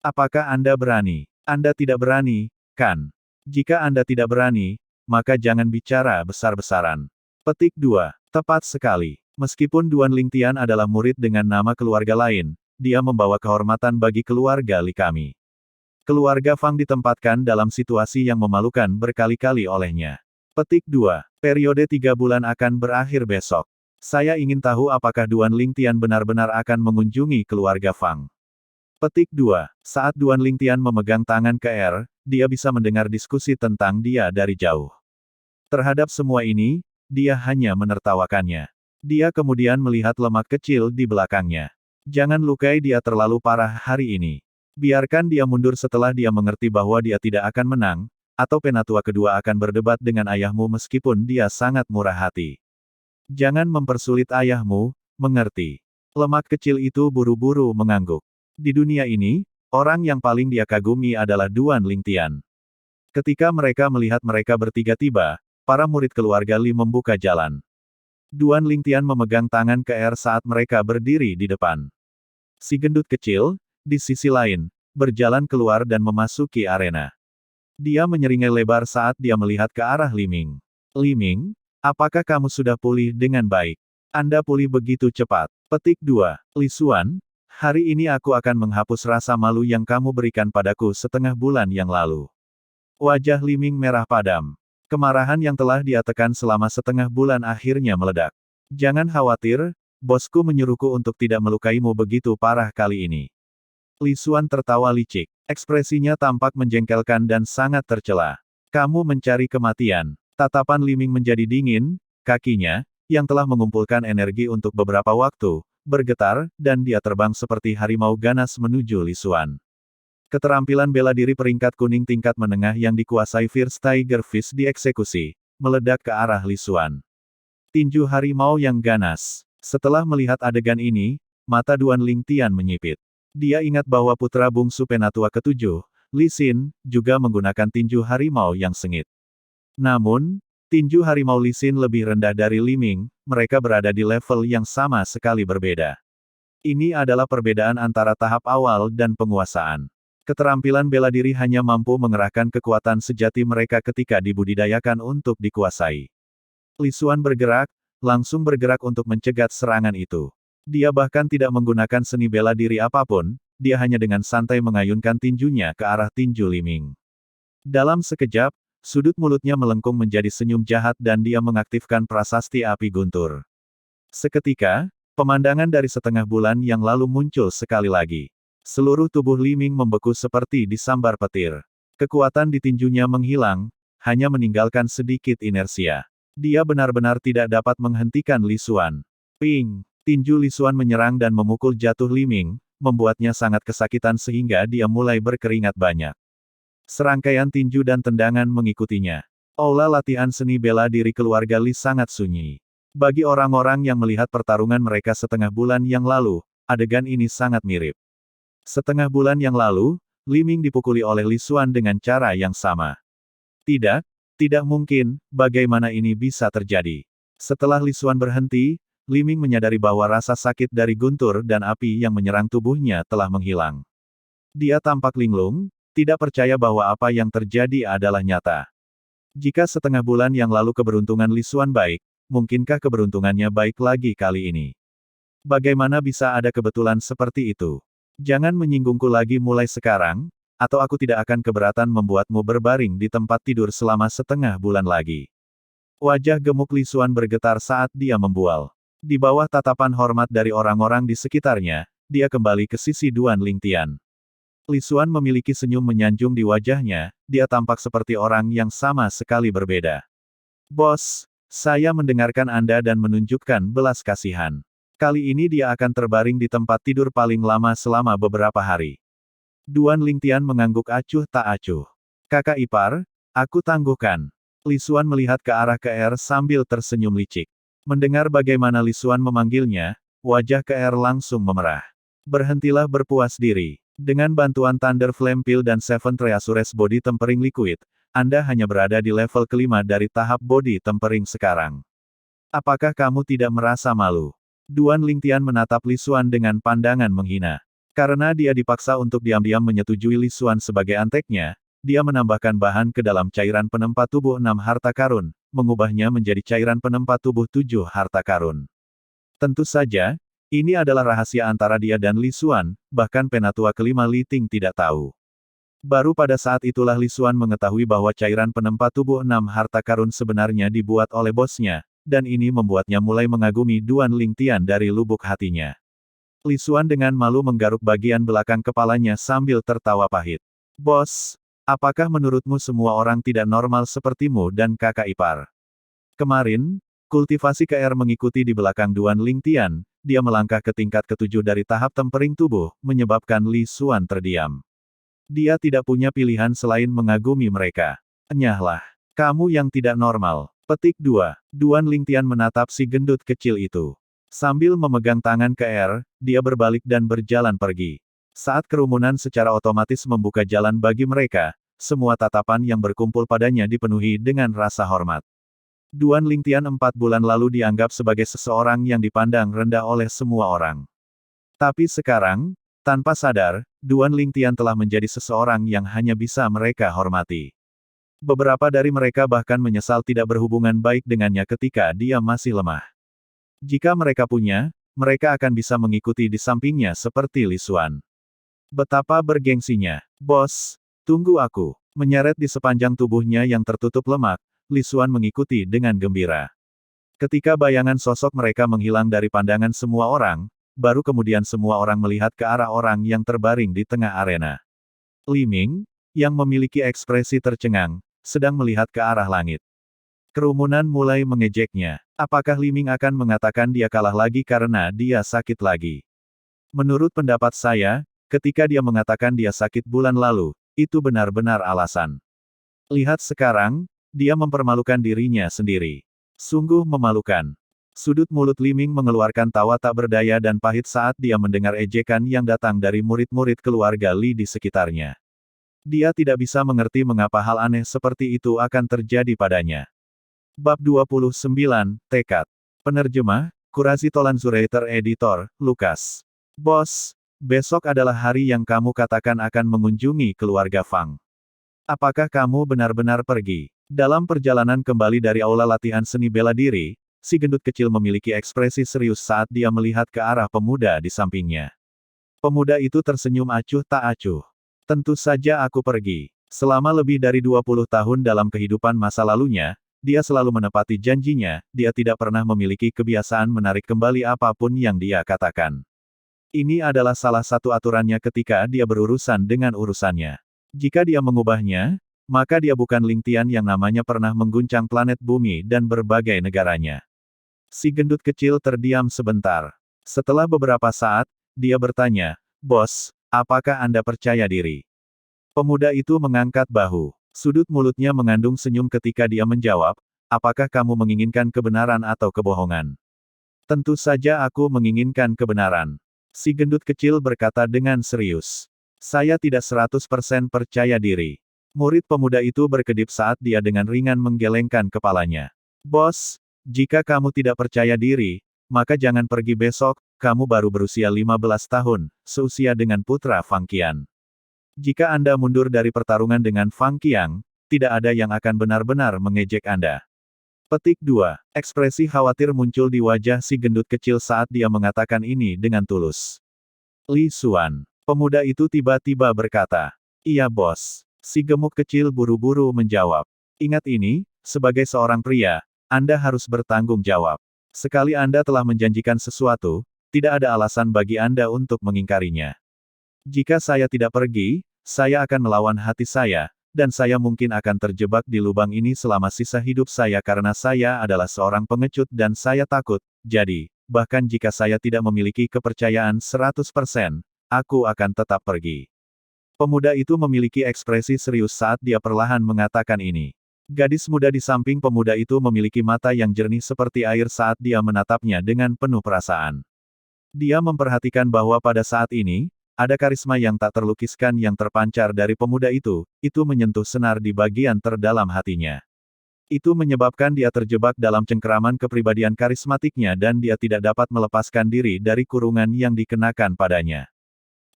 Apakah Anda berani? Anda tidak berani, kan? Jika Anda tidak berani, maka jangan bicara besar-besaran. Petik 2. Tepat sekali. Meskipun Duan Lingtian adalah murid dengan nama keluarga lain, dia membawa kehormatan bagi keluarga Li kami. Keluarga Fang ditempatkan dalam situasi yang memalukan berkali-kali olehnya. Petik 2. Periode 3 bulan akan berakhir besok. Saya ingin tahu apakah Duan Lingtian benar-benar akan mengunjungi keluarga Fang. Petik 2. Saat Duan Lingtian memegang tangan ke R, dia bisa mendengar diskusi tentang dia dari jauh. Terhadap semua ini, dia hanya menertawakannya. Dia kemudian melihat lemak kecil di belakangnya. Jangan lukai dia terlalu parah hari ini. Biarkan dia mundur setelah dia mengerti bahwa dia tidak akan menang, atau penatua kedua akan berdebat dengan ayahmu meskipun dia sangat murah hati. Jangan mempersulit ayahmu, mengerti? Lemak kecil itu buru-buru mengangguk. Di dunia ini, orang yang paling dia kagumi adalah Duan Lingtian. Ketika mereka melihat mereka bertiga tiba, para murid keluarga Li membuka jalan. Duan Lingtian memegang tangan Ke saat mereka berdiri di depan. Si gendut kecil, di sisi lain, berjalan keluar dan memasuki arena. Dia menyeringai lebar saat dia melihat ke arah Li Ming. Li Ming, apakah kamu sudah pulih dengan baik? Anda pulih begitu cepat. Petik 2. Li Xuan, hari ini aku akan menghapus rasa malu yang kamu berikan padaku setengah bulan yang lalu. Wajah Li Ming merah padam. Kemarahan yang telah dia tekan selama setengah bulan akhirnya meledak. Jangan khawatir, bosku menyuruhku untuk tidak melukaimu begitu parah kali ini. Li Xuan tertawa licik. Ekspresinya tampak menjengkelkan dan sangat tercela. Kamu mencari kematian. Tatapan Li Ming menjadi dingin, kakinya, yang telah mengumpulkan energi untuk beberapa waktu, bergetar, dan dia terbang seperti harimau ganas menuju Li Xuan. Keterampilan bela diri peringkat kuning tingkat menengah yang dikuasai Fierce Tiger Fist dieksekusi, meledak ke arah Li Xuan. Tinju harimau yang ganas. Setelah melihat adegan ini, mata Duan Lingtian menyipit. Dia ingat bahwa putra bungsu penatua ketujuh, Li Xin, juga menggunakan tinju harimau yang sengit. Namun, tinju harimau Li Xin lebih rendah dari Li Ming, mereka berada di level yang sama sekali berbeda. Ini adalah perbedaan antara tahap awal dan penguasaan. Keterampilan bela diri hanya mampu mengerahkan kekuatan sejati mereka ketika dibudidayakan untuk dikuasai. Li Xuan bergerak, langsung bergerak untuk mencegat serangan itu. Dia bahkan tidak menggunakan seni bela diri apapun, dia hanya dengan santai mengayunkan tinjunya ke arah tinju Li Ming. Dalam sekejap, sudut mulutnya melengkung menjadi senyum jahat dan dia mengaktifkan prasasti api guntur. Seketika, pemandangan dari setengah bulan yang lalu muncul sekali lagi. Seluruh tubuh Li Ming membeku seperti disambar petir. Kekuatan di tinjunya menghilang, hanya meninggalkan sedikit inersia. Dia benar-benar tidak dapat menghentikan Li Xuan. Ping! Tinju Li Xuan menyerang dan memukul jatuh Li Ming, membuatnya sangat kesakitan sehingga dia mulai berkeringat banyak. Serangkaian tinju dan tendangan mengikutinya. Aula latihan seni bela diri keluarga Li sangat sunyi. Bagi orang-orang yang melihat pertarungan mereka setengah bulan yang lalu, adegan ini sangat mirip. Setengah bulan yang lalu, Li Ming dipukuli oleh Li Xuan dengan cara yang sama. Tidak, tidak mungkin, bagaimana ini bisa terjadi. Setelah Li Xuan berhenti, Li Ming menyadari bahwa rasa sakit dari guntur dan api yang menyerang tubuhnya telah menghilang. Dia tampak linglung, tidak percaya bahwa apa yang terjadi adalah nyata. Jika setengah bulan yang lalu keberuntungan Li Xuan baik, mungkinkah keberuntungannya baik lagi kali ini? Bagaimana bisa ada kebetulan seperti itu? Jangan menyinggungku lagi mulai sekarang, atau aku tidak akan keberatan membuatmu berbaring di tempat tidur selama setengah bulan lagi. Wajah gemuk Li Xuan bergetar saat dia membual. Di bawah tatapan hormat dari orang-orang di sekitarnya, dia kembali ke sisi Duan Lingtian. Li Xuan memiliki senyum menyanjung di wajahnya, dia tampak seperti orang yang sama sekali berbeda. Bos, saya mendengarkan Anda dan menunjukkan belas kasihan. Kali ini dia akan terbaring di tempat tidur paling lama selama beberapa hari. Duan Lingtian mengangguk acuh tak acuh. Kakak ipar, aku tangguhkan. Li Xuan melihat ke arah Ke sambil tersenyum licik. Mendengar bagaimana Li Xuan memanggilnya, wajah Ke langsung memerah. Berhentilah berpuas diri. Dengan bantuan Thunder Flame Pill dan Seven Treasures Body Tempering Liquid, Anda hanya berada di level kelima dari tahap Body Tempering sekarang. Apakah kamu tidak merasa malu? Duan Lingtian menatap Li Xuan dengan pandangan menghina. Karena dia dipaksa untuk diam-diam menyetujui Li Xuan sebagai anteknya, dia menambahkan bahan ke dalam cairan penempat tubuh 6 harta karun, mengubahnya menjadi cairan penempat tubuh 7 harta karun. Tentu saja, ini adalah rahasia antara dia dan Li Xuan, bahkan penatua kelima Li Ting tidak tahu. Baru pada saat itulah Li Xuan mengetahui bahwa cairan penempat tubuh 6 harta karun sebenarnya dibuat oleh bosnya, dan ini membuatnya mulai mengagumi Duan Lingtian dari lubuk hatinya. Li Xuan dengan malu menggaruk bagian belakang kepalanya sambil tertawa pahit. Bos, apakah menurutmu semua orang tidak normal sepertimu dan kakak ipar? Kemarin, kultivasi KR mengikuti di belakang Duan Lingtian, dia melangkah ke tingkat ketujuh dari tahap tempering tubuh, menyebabkan Li Xuan terdiam. Dia tidak punya pilihan selain mengagumi mereka. Enyahlah. Kamu yang tidak normal. Petik 2. Duan Lingtian menatap si gendut kecil itu. Sambil memegang tangan ke dia berbalik dan berjalan pergi. Saat kerumunan secara otomatis membuka jalan bagi mereka, semua tatapan yang berkumpul padanya dipenuhi dengan rasa hormat. Duan Lingtian 4 bulan lalu dianggap sebagai seseorang yang dipandang rendah oleh semua orang. Tapi sekarang, tanpa sadar, Duan Lingtian telah menjadi seseorang yang hanya bisa mereka hormati. Beberapa dari mereka bahkan menyesal tidak berhubungan baik dengannya ketika dia masih lemah. Jika mereka punya, mereka akan bisa mengikuti di sampingnya seperti Li Xuan. Betapa bergengsinya. Bos, tunggu aku. Menyeret di sepanjang tubuhnya yang tertutup lemak, Li Xuan mengikuti dengan gembira. Ketika bayangan sosok mereka menghilang dari pandangan semua orang, baru kemudian semua orang melihat ke arah orang yang terbaring di tengah arena. Li Ming, yang memiliki ekspresi tercengang, sedang melihat ke arah langit. Kerumunan mulai mengejeknya. Apakah Li Ming akan mengatakan dia kalah lagi karena dia sakit lagi? Menurut pendapat saya, ketika dia mengatakan dia sakit bulan lalu, itu benar-benar alasan. Lihat sekarang, dia mempermalukan dirinya sendiri. Sungguh memalukan. Sudut mulut Li Ming mengeluarkan tawa tak berdaya dan pahit saat dia mendengar ejekan yang datang dari murid-murid keluarga Li di sekitarnya. Dia tidak bisa mengerti mengapa hal aneh seperti itu akan terjadi padanya. Bab 29, Tekad. Penerjemah, Kurasi Tolan Zuraiter Editor, Lukas. Bos, besok adalah hari yang kamu katakan akan mengunjungi keluarga Fang. Apakah kamu benar-benar pergi? Dalam perjalanan kembali dari aula latihan seni bela diri, si gendut kecil memiliki ekspresi serius saat dia melihat ke arah pemuda di sampingnya. Pemuda itu tersenyum acuh tak acuh. Tentu saja aku pergi. Selama lebih dari 20 tahun dalam kehidupan masa lalunya, dia selalu menepati janjinya, dia tidak pernah memiliki kebiasaan menarik kembali apapun yang dia katakan. Ini adalah salah satu aturannya ketika dia berurusan dengan urusannya. Jika dia mengubahnya, maka dia bukan Lingtian yang namanya pernah mengguncang planet bumi dan berbagai negaranya. Si gendut kecil terdiam sebentar. Setelah beberapa saat, dia bertanya, "Bos, apakah Anda percaya diri?" Pemuda itu mengangkat bahu. Sudut mulutnya mengandung senyum ketika dia menjawab, "Apakah kamu menginginkan kebenaran atau kebohongan?" "Tentu saja aku menginginkan kebenaran." Si gendut kecil berkata dengan serius. "Saya tidak 100% percaya diri." Murid pemuda itu berkedip saat dia dengan ringan menggelengkan kepalanya. "Bos, jika kamu tidak percaya diri, maka jangan pergi besok, kamu baru berusia 15 tahun, seusia dengan putra Fang Qian. Jika Anda mundur dari pertarungan dengan Fang Qiang, tidak ada yang akan benar-benar mengejek Anda." Petik 2. Ekspresi khawatir muncul di wajah si gendut kecil saat dia mengatakan ini dengan tulus. "Li Xuan." Pemuda itu tiba-tiba berkata. "Iya bos." Si gemuk kecil buru-buru menjawab. "Ingat ini, sebagai seorang pria, Anda harus bertanggung jawab. Sekali Anda telah menjanjikan sesuatu, tidak ada alasan bagi Anda untuk mengingkarinya. Jika saya tidak pergi, saya akan melawan hati saya, dan saya mungkin akan terjebak di lubang ini selama sisa hidup saya karena saya adalah seorang pengecut dan saya takut, jadi, bahkan jika saya tidak memiliki kepercayaan 100%, aku akan tetap pergi." Pemuda itu memiliki ekspresi serius saat dia perlahan mengatakan ini. Gadis muda di samping pemuda itu memiliki mata yang jernih seperti air saat dia menatapnya dengan penuh perasaan. Dia memperhatikan bahwa pada saat ini, ada karisma yang tak terlukiskan yang terpancar dari pemuda itu menyentuh senar di bagian terdalam hatinya. Itu menyebabkan dia terjebak dalam cengkeraman kepribadian karismatiknya dan dia tidak dapat melepaskan diri dari kurungan yang dikenakan padanya.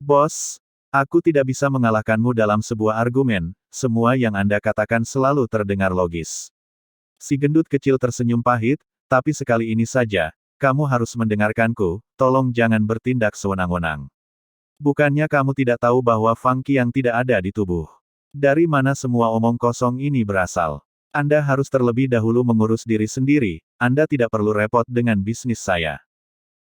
"Bos, aku tidak bisa mengalahkanmu dalam sebuah argumen, semua yang Anda katakan selalu terdengar logis." Si gendut kecil tersenyum pahit, "Tapi sekali ini saja, kamu harus mendengarkanku, tolong jangan bertindak sewenang-wenang. Bukannya kamu tidak tahu bahwa Fang Qiang tidak ada di tubuh? Dari mana semua omong kosong ini berasal? Anda harus terlebih dahulu mengurus diri sendiri, Anda tidak perlu repot dengan bisnis saya."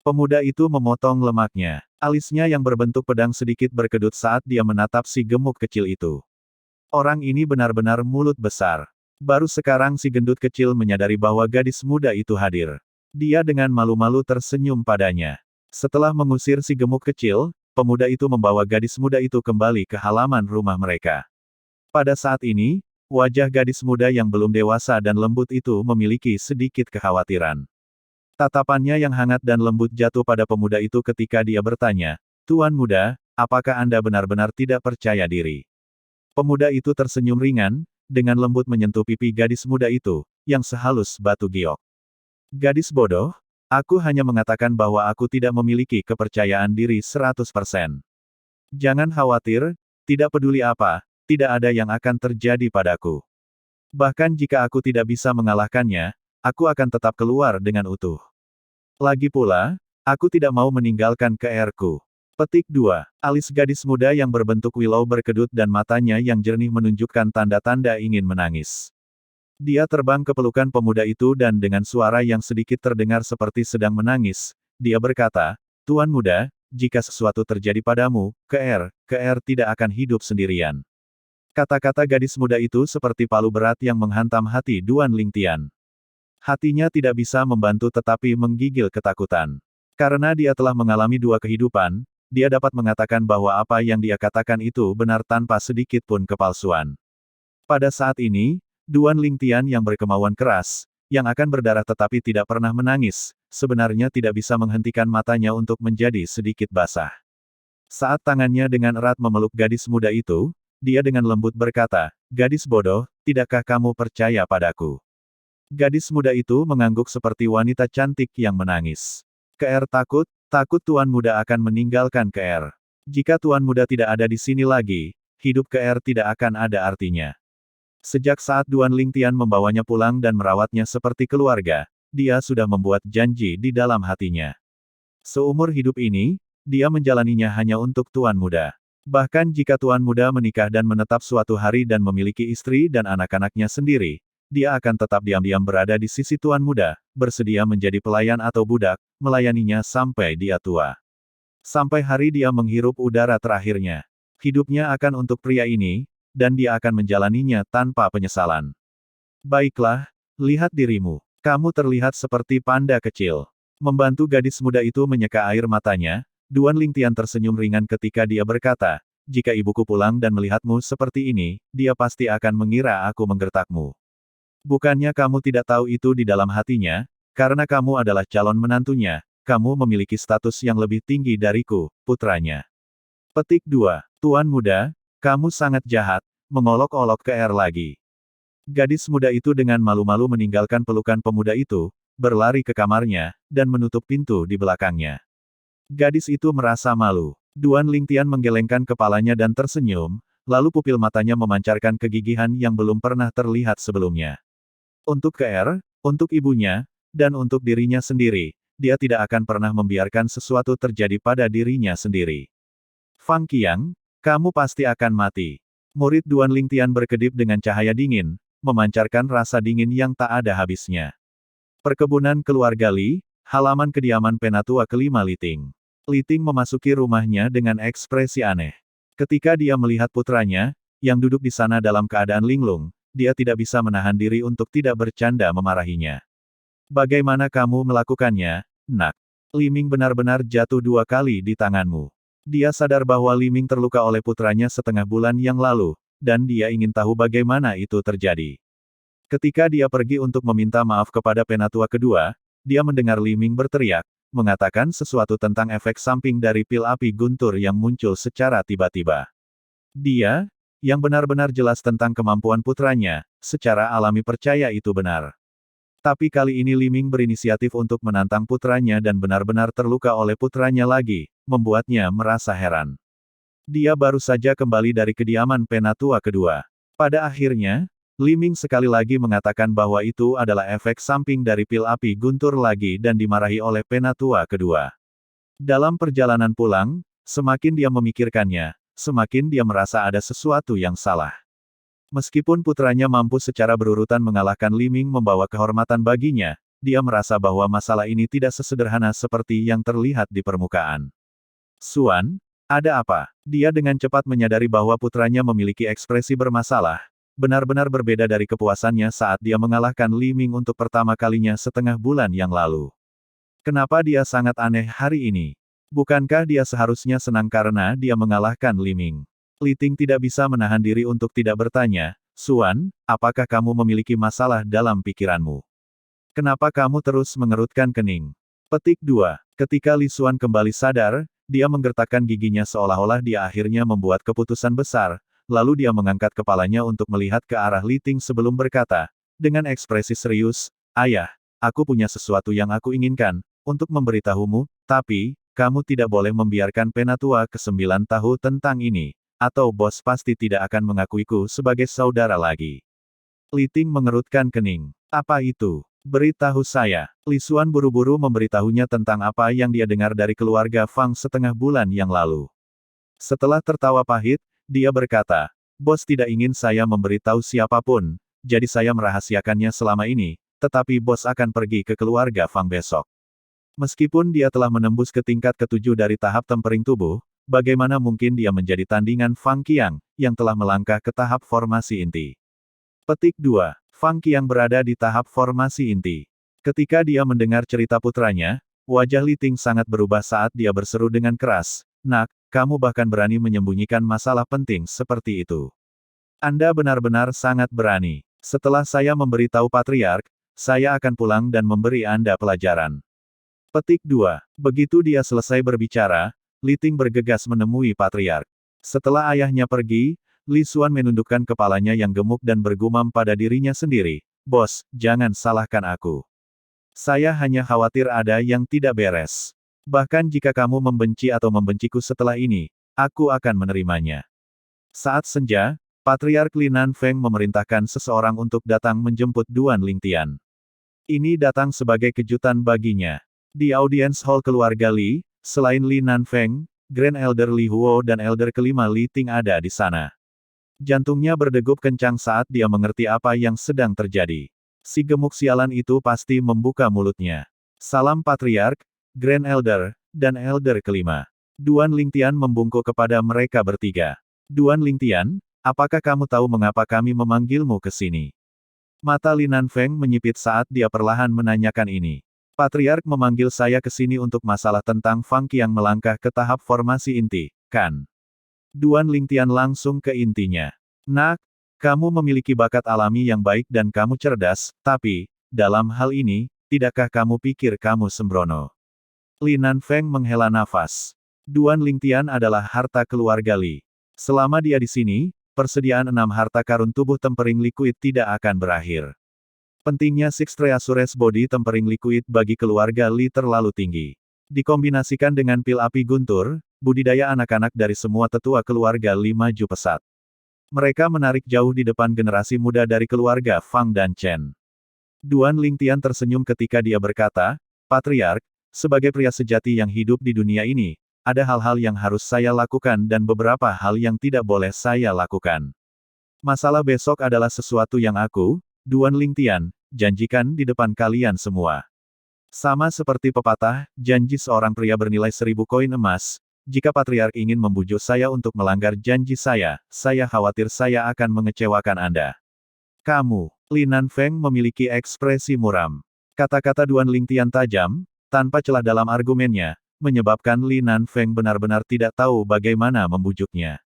Pemuda itu memotong lemaknya. Alisnya yang berbentuk pedang sedikit berkedut saat dia menatap si gemuk kecil itu. Orang ini benar-benar mulut besar. Baru sekarang si gendut kecil menyadari bahwa gadis muda itu hadir. Dia dengan malu-malu tersenyum padanya. Setelah mengusir si gemuk kecil, pemuda itu membawa gadis muda itu kembali ke halaman rumah mereka. Pada saat ini, Wajah gadis muda yang belum dewasa dan lembut itu memiliki sedikit kekhawatiran. Tatapannya yang hangat dan lembut jatuh pada pemuda itu ketika dia bertanya, "Tuan muda, apakah Anda benar-benar tidak percaya diri?" Pemuda itu tersenyum ringan, dengan lembut menyentuh pipi gadis muda itu, yang sehalus batu giok. "Gadis bodoh, aku hanya mengatakan bahwa aku tidak memiliki kepercayaan diri 100%. Jangan khawatir, tidak peduli apa, tidak ada yang akan terjadi padaku. Bahkan jika aku tidak bisa mengalahkannya, aku akan tetap keluar dengan utuh. Lagi pula, aku tidak mau meninggalkan KR-ku." Petik 2. Alis gadis muda yang berbentuk willow berkedut dan matanya yang jernih menunjukkan tanda-tanda ingin menangis. Dia terbang ke pelukan pemuda itu dan dengan suara yang sedikit terdengar seperti sedang menangis, dia berkata, "Tuan muda, jika sesuatu terjadi padamu, KR tidak akan hidup sendirian." Kata-kata gadis muda itu seperti palu berat yang menghantam hati Duan Lingtian. Hatinya tidak bisa membantu tetapi menggigil ketakutan. Karena dia telah mengalami dua kehidupan, dia dapat mengatakan bahwa apa yang dia katakan itu benar tanpa sedikit pun kepalsuan. Pada saat ini, Duan Lingtian yang berkemauan keras, yang akan berdarah tetapi tidak pernah menangis, sebenarnya tidak bisa menghentikan matanya untuk menjadi sedikit basah. Saat tangannya dengan erat memeluk gadis muda itu, dia dengan lembut berkata, "Gadis bodoh, tidakkah kamu percaya padaku?" Gadis muda itu mengangguk seperti wanita cantik yang menangis. Takut Tuan muda akan meninggalkan KR. Jika Tuan muda tidak ada di sini lagi, hidup KR tidak akan ada artinya. Sejak saat Duan Lingtian membawanya pulang dan merawatnya seperti keluarga, dia sudah membuat janji di dalam hatinya. Seumur hidup ini, dia menjalaninya hanya untuk Tuan muda. Bahkan jika Tuan muda menikah dan menetap suatu hari dan memiliki istri dan anak-anaknya sendiri, dia akan tetap diam-diam berada di sisi Tuan muda, bersedia menjadi pelayan atau budak, melayaninya sampai dia tua. Sampai hari dia menghirup udara terakhirnya. Hidupnya akan untuk pria ini, dan dia akan menjalaninya tanpa penyesalan. "Baiklah, lihat dirimu. Kamu terlihat seperti panda kecil." Membantu gadis muda itu menyeka air matanya, Duan Lingtian tersenyum ringan ketika dia berkata, "Jika ibuku pulang dan melihatmu seperti ini, dia pasti akan mengira aku menggertakmu. Bukannya kamu tidak tahu itu di dalam hatinya, karena kamu adalah calon menantunya, kamu memiliki status yang lebih tinggi dariku, putranya." Petik 2. Tuan muda, kamu sangat jahat, mengolok-olok KR lagi. Gadis muda itu dengan malu-malu meninggalkan pelukan pemuda itu, berlari ke kamarnya, dan menutup pintu di belakangnya. Gadis itu merasa malu. Duan Lingtian menggelengkan kepalanya dan tersenyum, lalu pupil matanya memancarkan kegigihan yang belum pernah terlihat sebelumnya. Untuk KR, untuk ibunya, dan untuk dirinya sendiri, dia tidak akan pernah membiarkan sesuatu terjadi pada dirinya sendiri. "Fang Qiang, kamu pasti akan mati." Murid Duan Lingtian berkedip dengan cahaya dingin, memancarkan rasa dingin yang tak ada habisnya. Perkebunan keluarga Li, halaman kediaman penatua kelima Liting. Liting memasuki rumahnya dengan ekspresi aneh. Ketika dia melihat putranya, yang duduk di sana dalam keadaan linglung, dia tidak bisa menahan diri untuk tidak bercanda memarahinya. "Bagaimana kamu melakukannya, Nak? Li Ming benar-benar jatuh 2 kali di tanganmu." Dia sadar bahwa Li Ming terluka oleh putranya setengah bulan yang lalu, dan dia ingin tahu bagaimana itu terjadi. Ketika dia pergi untuk meminta maaf kepada penatua kedua, dia mendengar Li Ming berteriak, mengatakan sesuatu tentang efek samping dari pil api guntur yang muncul secara tiba-tiba. Dia, yang benar-benar jelas tentang kemampuan putranya, secara alami percaya itu benar. Tapi kali ini Li Ming berinisiatif untuk menantang putranya dan benar-benar terluka oleh putranya lagi, membuatnya merasa heran. Dia baru saja kembali dari kediaman penatua kedua. Pada akhirnya, Li Ming sekali lagi mengatakan bahwa itu adalah efek samping dari pil api guntur lagi dan dimarahi oleh penatua kedua. Dalam perjalanan pulang, semakin dia memikirkannya, semakin dia merasa ada sesuatu yang salah. Meskipun putranya mampu secara berurutan mengalahkan Li Ming membawa kehormatan baginya, dia merasa bahwa masalah ini tidak sesederhana seperti yang terlihat di permukaan. "Suan, ada apa?" Dia dengan cepat menyadari bahwa putranya memiliki ekspresi bermasalah, benar-benar berbeda dari kepuasannya saat dia mengalahkan Li Ming untuk pertama kalinya setengah bulan yang lalu. Kenapa dia sangat aneh hari ini? Bukankah dia seharusnya senang karena dia mengalahkan Li Ming? Li Ting tidak bisa menahan diri untuk tidak bertanya, Suan, apakah kamu memiliki masalah dalam pikiranmu? Kenapa kamu terus mengerutkan kening? Petik 2. Ketika Li Xuan kembali sadar, dia menggertakkan giginya seolah-olah dia akhirnya membuat keputusan besar, lalu dia mengangkat kepalanya untuk melihat ke arah Li Ting sebelum berkata, dengan ekspresi serius, "Ayah, aku punya sesuatu yang aku inginkan, untuk memberitahumu, tapi, kamu tidak boleh membiarkan Penatua ke-9 tahu tentang ini, atau bos pasti tidak akan mengakuiku sebagai saudara lagi." Li Ting mengerutkan kening. Apa itu? Beritahu saya. Li Xuan buru-buru memberitahunya tentang apa yang dia dengar dari keluarga Fang setengah bulan yang lalu. Setelah tertawa pahit, dia berkata, "Bos tidak ingin saya memberitahu siapapun, jadi saya merahasiakannya selama ini, tetapi bos akan pergi ke keluarga Fang besok." Meskipun dia telah menembus ke tingkat ke-7 dari tahap tempering tubuh, bagaimana mungkin dia menjadi tandingan Fang Qiang, yang telah melangkah ke tahap formasi inti. Petik 2. Fang Qiang berada di tahap formasi inti. Ketika dia mendengar cerita putranya, wajah Li Ting sangat berubah saat dia berseru dengan keras, "Nak, kamu bahkan berani menyembunyikan masalah penting seperti itu. Anda benar-benar sangat berani. Setelah saya memberitahu Patriark, saya akan pulang dan memberi Anda pelajaran." Petik 2. Begitu dia selesai berbicara, Li Ting bergegas menemui Patriark. Setelah ayahnya pergi, Li Xuan menundukkan kepalanya yang gemuk dan bergumam pada dirinya sendiri, "Bos, jangan salahkan aku. Saya hanya khawatir ada yang tidak beres. Bahkan jika kamu membenci atau membenciku setelah ini, aku akan menerimanya." Saat senja, Patriark Li Nanfeng memerintahkan seseorang untuk datang menjemput Duan Lingtian. Ini datang sebagai kejutan baginya. Di audience hall keluarga Li, selain Li Nanfeng, Grand Elder Li Huo dan Elder kelima Li Ting ada di sana. Jantungnya berdegup kencang saat dia mengerti apa yang sedang terjadi. Si gemuk sialan itu pasti membuka mulutnya. "Salam Patriark, Grand Elder, dan Elder kelima." Duan Lingtian membungkuk kepada mereka bertiga. "Duan Lingtian, apakah kamu tahu mengapa kami memanggilmu ke sini?" Mata Li Nanfeng menyipit saat dia perlahan menanyakan ini. "Patriark memanggil saya ke sini untuk masalah tentang Fang Qiang melangkah ke tahap formasi inti, kan?" Duan Lingtian langsung ke intinya. "Nak, kamu memiliki bakat alami yang baik dan kamu cerdas, tapi, dalam hal ini, tidakkah kamu pikir kamu sembrono?" Li Nanfeng menghela nafas. Duan Lingtian adalah harta keluarga Li. Selama dia di sini, persediaan 6 harta karun tubuh tempering liquid tidak akan berakhir. Pentingnya Six Treasures Body tempering liquid bagi keluarga Li terlalu tinggi. Dikombinasikan dengan pil api guntur, budidaya anak-anak dari semua tetua keluarga Li maju pesat. Mereka menarik jauh di depan generasi muda dari keluarga Fang dan Chen. Duan Lingtian tersenyum ketika dia berkata, "Patriark, sebagai pria sejati yang hidup di dunia ini, ada hal-hal yang harus saya lakukan dan beberapa hal yang tidak boleh saya lakukan. Masalah besok adalah sesuatu yang aku, Duan Lingtian, janjikan di depan kalian semua. Sama seperti pepatah, janji seorang pria bernilai 1000 koin emas. Jika Patriark ingin membujuk saya untuk melanggar janji saya khawatir saya akan mengecewakan Anda." "Kamu." Li Nanfeng memiliki ekspresi muram. Kata-kata Duan Lingtian tajam, tanpa celah dalam argumennya, menyebabkan Li Nanfeng benar-benar tidak tahu bagaimana membujuknya.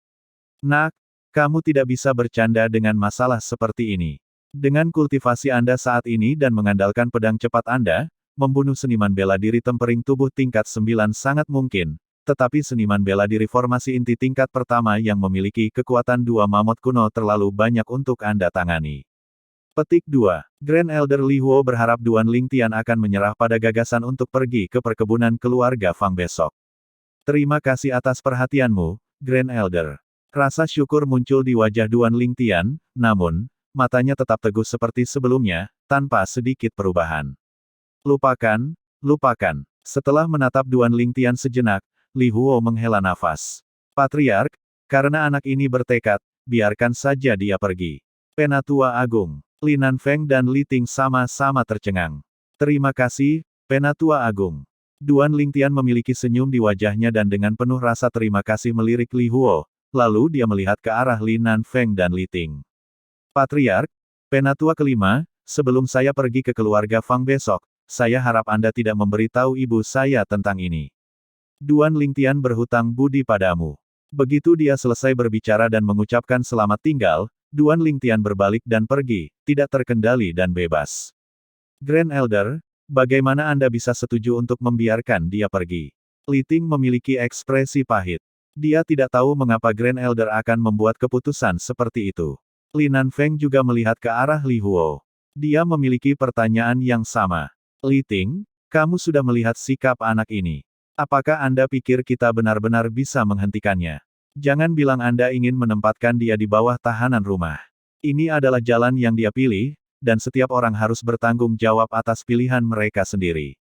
"Nak, kamu tidak bisa bercanda dengan masalah seperti ini. Dengan kultivasi Anda saat ini dan mengandalkan pedang cepat Anda, membunuh seniman bela diri tempering tubuh tingkat 9 sangat mungkin, tetapi seniman bela diri formasi inti tingkat pertama yang memiliki kekuatan 2 mamut kuno terlalu banyak untuk Anda tangani." Petik 2. Grand Elder Li Huo berharap Duan Lingtian akan menyerah pada gagasan untuk pergi ke perkebunan keluarga Fang besok. "Terima kasih atas perhatianmu, Grand Elder." Rasa syukur muncul di wajah Duan Lingtian, namun, matanya tetap teguh seperti sebelumnya, tanpa sedikit perubahan. "Lupakan, lupakan." Setelah menatap Duan Lingtian sejenak, Li Huo menghela nafas. "Patriark, karena anak ini bertekad, biarkan saja dia pergi." Penatua Agung. Li Nanfeng dan Li Ting sama-sama tercengang. "Terima kasih, Penatua Agung." Duan Lingtian memiliki senyum di wajahnya dan dengan penuh rasa terima kasih melirik Li Huo, lalu dia melihat ke arah Li Nanfeng dan Li Ting. "Patriark, Penatua kelima, sebelum saya pergi ke keluarga Fang besok, saya harap Anda tidak memberitahu ibu saya tentang ini. Duan Lingtian berhutang budi padamu." Begitu dia selesai berbicara dan mengucapkan selamat tinggal, Duan Lingtian berbalik dan pergi, tidak terkendali dan bebas. Grand Elder, bagaimana Anda bisa setuju untuk membiarkan dia pergi? Li Ting memiliki ekspresi pahit. Dia tidak tahu mengapa Grand Elder akan membuat keputusan seperti itu. Li Nanfeng juga melihat ke arah Li Huo. Dia memiliki pertanyaan yang sama. Li Ting, kamu sudah melihat sikap anak ini. Apakah Anda pikir kita benar-benar bisa menghentikannya? Jangan bilang Anda ingin menempatkan dia di bawah tahanan rumah. Ini adalah jalan yang dia pilih, dan setiap orang harus bertanggung jawab atas pilihan mereka sendiri.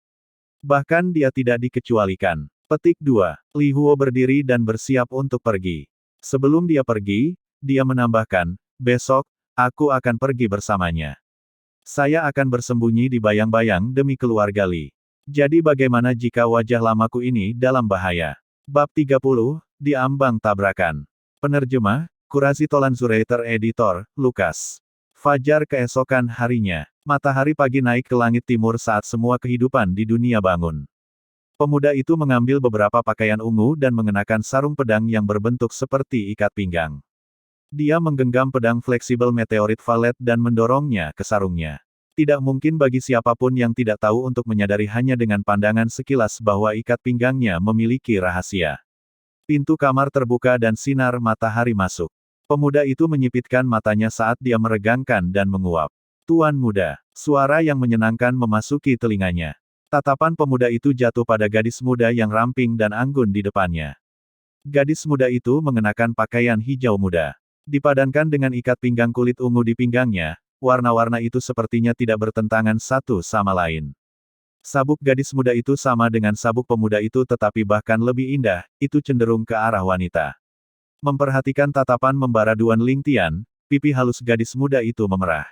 Bahkan dia tidak dikecualikan. Petik 2. Li Huo berdiri dan bersiap untuk pergi. Sebelum dia pergi, dia menambahkan, besok, aku akan pergi bersamanya. Saya akan bersembunyi di bayang-bayang demi keluarga Li. Jadi bagaimana jika wajah lamaku ini dalam bahaya? Bab 30, Diambang Tabrakan. Penerjemah, Kurasi Tolan Zurater Editor, Lukas. Fajar keesokan harinya, matahari pagi naik ke langit timur saat semua kehidupan di dunia bangun. Pemuda itu mengambil beberapa pakaian ungu dan mengenakan sarung pedang yang berbentuk seperti ikat pinggang. Dia menggenggam pedang fleksibel meteorit valet dan mendorongnya ke sarungnya. Tidak mungkin bagi siapapun yang tidak tahu untuk menyadari hanya dengan pandangan sekilas bahwa ikat pinggangnya memiliki rahasia. Pintu kamar terbuka dan sinar matahari masuk. Pemuda itu menyipitkan matanya saat dia meregangkan dan menguap. Tuan muda, suara yang menyenangkan memasuki telinganya. Tatapan pemuda itu jatuh pada gadis muda yang ramping dan anggun di depannya. Gadis muda itu mengenakan pakaian hijau muda. Dipadankan dengan ikat pinggang kulit ungu di pinggangnya, warna-warna itu sepertinya tidak bertentangan satu sama lain. Sabuk gadis muda itu sama dengan sabuk pemuda itu tetapi bahkan lebih indah, itu cenderung ke arah wanita. Memperhatikan tatapan membara Duan Lingtian, pipi halus gadis muda itu memerah.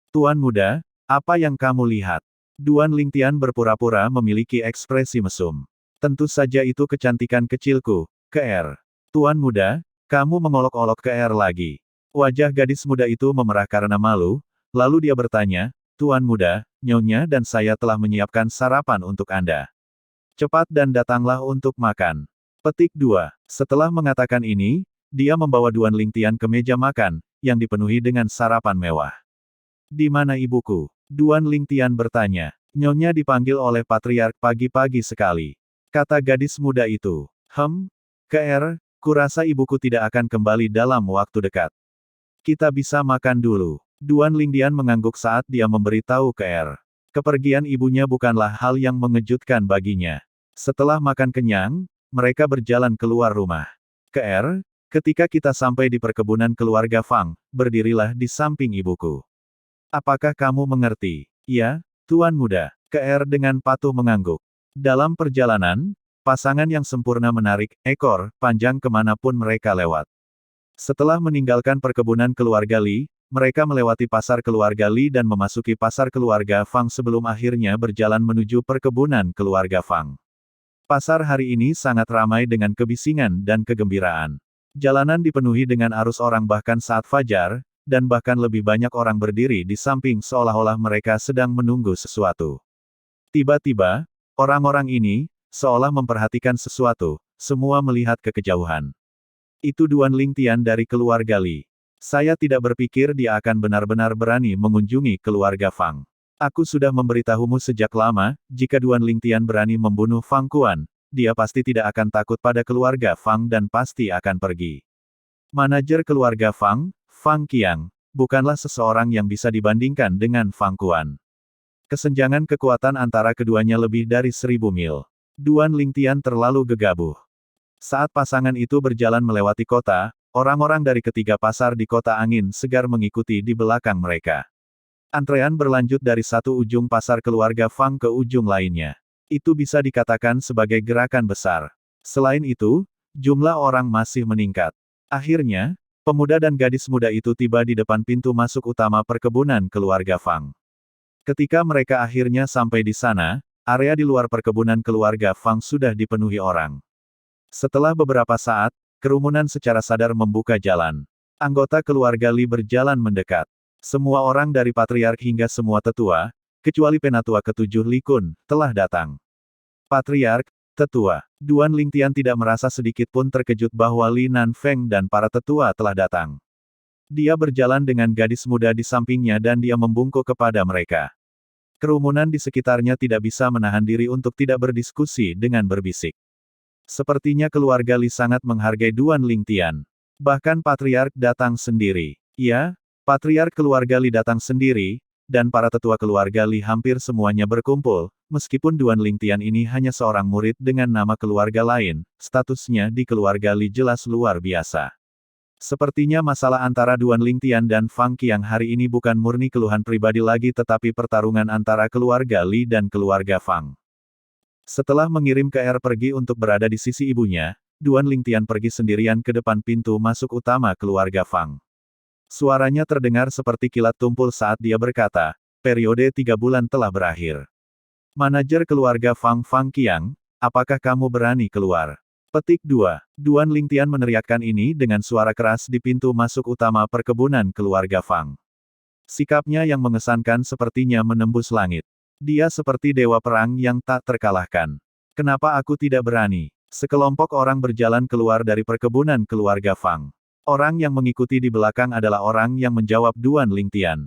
Tuan muda, apa yang kamu lihat? Duan Lingtian berpura-pura memiliki ekspresi mesum. Tentu saja itu kecantikan kecilku, Ke-er. Tuan muda, kamu mengolok-olok Ke-er lagi. Wajah gadis muda itu memerah karena malu, lalu dia bertanya, Tuan muda, Nyonya dan saya telah menyiapkan sarapan untuk Anda. Cepat dan datanglah untuk makan. Petik 2. Setelah mengatakan ini, dia membawa Duan Lingtian ke meja makan, yang dipenuhi dengan sarapan mewah. Di mana ibuku? Duan Lingtian bertanya. Nyonya dipanggil oleh Patriark pagi-pagi sekali. Kata gadis muda itu. Ke-er, kurasa ibuku tidak akan kembali dalam waktu dekat. Kita bisa makan dulu. Duan Lingtian mengangguk saat dia memberitahu Ke-er. Kepergian ibunya bukanlah hal yang mengejutkan baginya. Setelah makan kenyang, mereka berjalan keluar rumah. Ke-er, ketika kita sampai di perkebunan keluarga Fang, berdirilah di samping ibuku. Apakah kamu mengerti? Ya, Tuan muda. Ke-er dengan patuh mengangguk. Dalam perjalanan, pasangan yang sempurna menarik ekor panjang kemanapun mereka lewat. Setelah meninggalkan perkebunan keluarga Li, mereka melewati pasar keluarga Li dan memasuki pasar keluarga Fang sebelum akhirnya berjalan menuju perkebunan keluarga Fang. Pasar hari ini sangat ramai dengan kebisingan dan kegembiraan. Jalanan dipenuhi dengan arus orang bahkan saat fajar, dan bahkan lebih banyak orang berdiri di samping seolah-olah mereka sedang menunggu sesuatu. Tiba-tiba, orang-orang ini, seolah memperhatikan sesuatu, semua melihat ke kejauhan. Itu Duan Lingtian dari keluarga Li. Saya tidak berpikir dia akan benar-benar berani mengunjungi keluarga Fang. Aku sudah memberitahumu sejak lama, jika Duan Lingtian berani membunuh Fang Kuan, dia pasti tidak akan takut pada keluarga Fang dan pasti akan pergi. Manajer keluarga Fang, Fang Qiang, bukanlah seseorang yang bisa dibandingkan dengan Fang Kuan. Kesenjangan kekuatan antara keduanya lebih dari 1000 mil. Duan Lingtian terlalu gegabah. Saat pasangan itu berjalan melewati kota, orang-orang dari ketiga pasar di kota angin segar mengikuti di belakang mereka. Antrean berlanjut dari satu ujung pasar keluarga Fang ke ujung lainnya. Itu bisa dikatakan sebagai gerakan besar. Selain itu, jumlah orang masih meningkat. Akhirnya, pemuda dan gadis muda itu tiba di depan pintu masuk utama perkebunan keluarga Fang. Ketika mereka akhirnya sampai di sana, area di luar perkebunan keluarga Fang sudah dipenuhi orang. Setelah beberapa saat, kerumunan secara sadar membuka jalan. Anggota keluarga Li berjalan mendekat. Semua orang dari patriark hingga semua tetua, kecuali penatua ketujuh Li Kun, telah datang. Patriark, tetua, Duan Lingtian tidak merasa sedikit pun terkejut bahwa Li Nanfeng dan para tetua telah datang. Dia berjalan dengan gadis muda di sampingnya dan dia membungkuk kepada mereka. Kerumunan di sekitarnya tidak bisa menahan diri untuk tidak berdiskusi dengan berbisik. Sepertinya keluarga Li sangat menghargai Duan Lingtian. Bahkan Patriark datang sendiri. Ya, Patriark keluarga Li datang sendiri, dan para tetua keluarga Li hampir semuanya berkumpul, meskipun Duan Lingtian ini hanya seorang murid dengan nama keluarga lain, statusnya di keluarga Li jelas luar biasa. Sepertinya masalah antara Duan Lingtian dan Fang Qiang hari ini bukan murni keluhan pribadi lagi tetapi pertarungan antara keluarga Li dan keluarga Fang. Setelah mengirim KR pergi untuk berada di sisi ibunya, Duan Lingtian pergi sendirian ke depan pintu masuk utama keluarga Fang. Suaranya terdengar seperti kilat tumpul saat dia berkata, periode 3 bulan telah berakhir. Manajer keluarga Fang Qiang, apakah kamu berani keluar? Petik 2. Duan Lingtian meneriakkan ini dengan suara keras di pintu masuk utama perkebunan keluarga Fang. Sikapnya yang mengesankan sepertinya menembus langit. Dia seperti dewa perang yang tak terkalahkan. Kenapa aku tidak berani? Sekelompok orang berjalan keluar dari perkebunan keluarga Fang. Orang yang mengikuti di belakang adalah orang yang menjawab Duan Lingtian.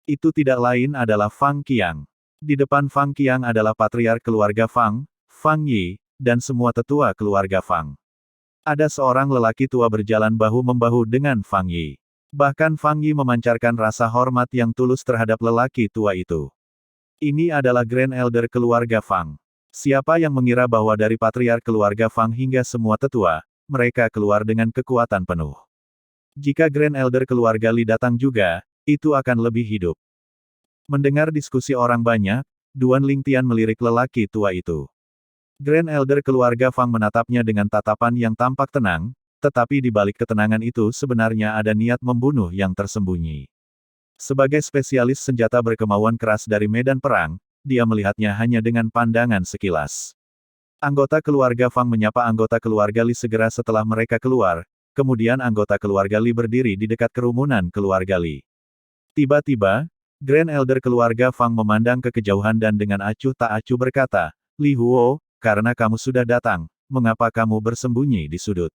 Itu tidak lain adalah Fang Qiang. Di depan Fang Qiang adalah patriark keluarga Fang, Fang Yi, dan semua tetua keluarga Fang. Ada seorang lelaki tua berjalan bahu-membahu dengan Fang Yi. Bahkan Fang Yi memancarkan rasa hormat yang tulus terhadap lelaki tua itu. Ini adalah Grand Elder keluarga Fang. Siapa yang mengira bahwa dari patriark keluarga Fang hingga semua tetua, mereka keluar dengan kekuatan penuh. Jika Grand Elder keluarga Li datang juga, itu akan lebih hidup. Mendengar diskusi orang banyak, Duan Lingtian melirik lelaki tua itu. Grand Elder keluarga Fang menatapnya dengan tatapan yang tampak tenang, tetapi di balik ketenangan itu sebenarnya ada niat membunuh yang tersembunyi. Sebagai spesialis senjata berkemauan keras dari medan perang, dia melihatnya hanya dengan pandangan sekilas. Anggota keluarga Fang menyapa anggota keluarga Li segera setelah mereka keluar, kemudian anggota keluarga Li berdiri di dekat kerumunan keluarga Li. Tiba-tiba, Grand Elder keluarga Fang memandang ke kejauhan dan dengan acuh tak acuh berkata, Li Huo, karena kamu sudah datang, mengapa kamu bersembunyi di sudut?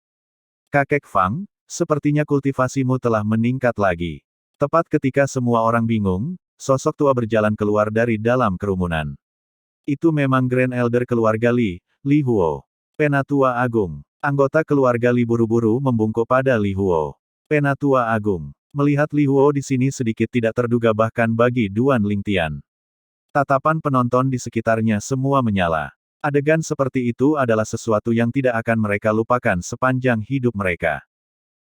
Kakek Fang, sepertinya kultivasimu telah meningkat lagi. Tepat ketika semua orang bingung, sosok tua berjalan keluar dari dalam kerumunan. Itu memang Grand Elder keluarga Li, Li Huo. Penatua Agung. Anggota keluarga Li buru-buru membungkuk pada Li Huo. Penatua Agung. Melihat Li Huo di sini sedikit tidak terduga bahkan bagi Duan Lingtian. Tatapan penonton di sekitarnya semua menyala. Adegan seperti itu adalah sesuatu yang tidak akan mereka lupakan sepanjang hidup mereka.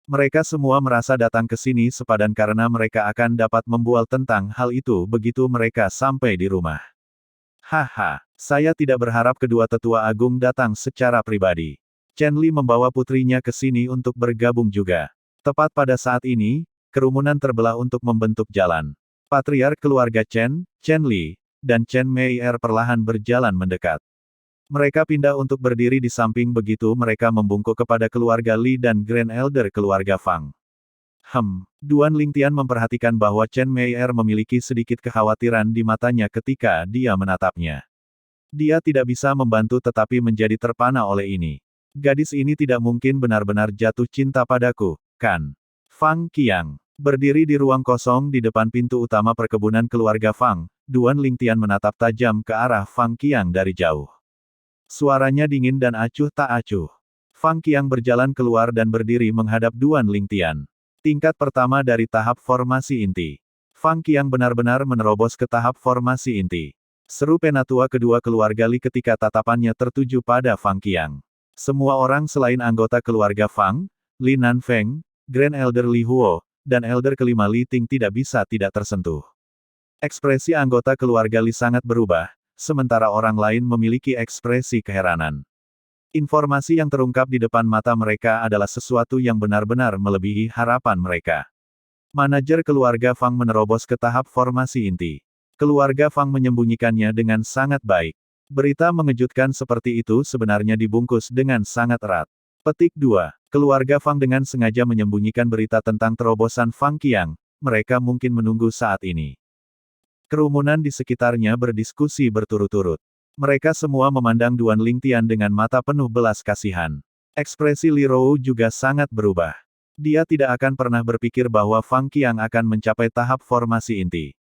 Mereka semua merasa datang ke sini sepadan karena mereka akan dapat membual tentang hal itu begitu mereka sampai di rumah. Haha, saya tidak berharap kedua tetua agung datang secara pribadi. Chen Li membawa putrinya ke sini untuk bergabung juga. Tepat pada saat ini, kerumunan terbelah untuk membentuk jalan. Patriark keluarga Chen, Chen Li, dan Chen Meier perlahan berjalan mendekat. Mereka pindah untuk berdiri di samping begitu mereka membungkuk kepada keluarga Li dan Grand Elder keluarga Fang. Duan Lingtian memperhatikan bahwa Chen Meier memiliki sedikit kekhawatiran di matanya ketika dia menatapnya. Dia tidak bisa membantu tetapi menjadi terpana oleh ini. Gadis ini tidak mungkin benar-benar jatuh cinta padaku, kan? Fang Qiang. Berdiri di ruang kosong di depan pintu utama perkebunan keluarga Fang, Duan Lingtian menatap tajam ke arah Fang Qiang dari jauh. Suaranya dingin dan acuh tak acuh. Fang Qiang berjalan keluar dan berdiri menghadap Duan Lingtian. Tingkat pertama dari tahap formasi inti. Fang Qiang benar-benar menerobos ke tahap formasi inti. Seru penatua kedua keluarga Li ketika tatapannya tertuju pada Fang Qiang. Semua orang selain anggota keluarga Fang, Li Nanfeng, Grand Elder Li Huo, dan Elder kelima Li Ting tidak bisa tidak tersentuh. Ekspresi anggota keluarga Li sangat berubah, sementara orang lain memiliki ekspresi keheranan. Informasi yang terungkap di depan mata mereka adalah sesuatu yang benar-benar melebihi harapan mereka. Manajer keluarga Fang menerobos ke tahap formasi inti. Keluarga Fang menyembunyikannya dengan sangat baik. Berita mengejutkan seperti itu sebenarnya dibungkus dengan sangat erat. Petik 2. Keluarga Fang dengan sengaja menyembunyikan berita tentang terobosan Fang Qiang, mereka mungkin menunggu saat ini. Kerumunan di sekitarnya berdiskusi berturut-turut. Mereka semua memandang Duan Lingtian dengan mata penuh belas kasihan. Ekspresi Li Rou juga sangat berubah. Dia tidak akan pernah berpikir bahwa Fang Qiang akan mencapai tahap formasi inti.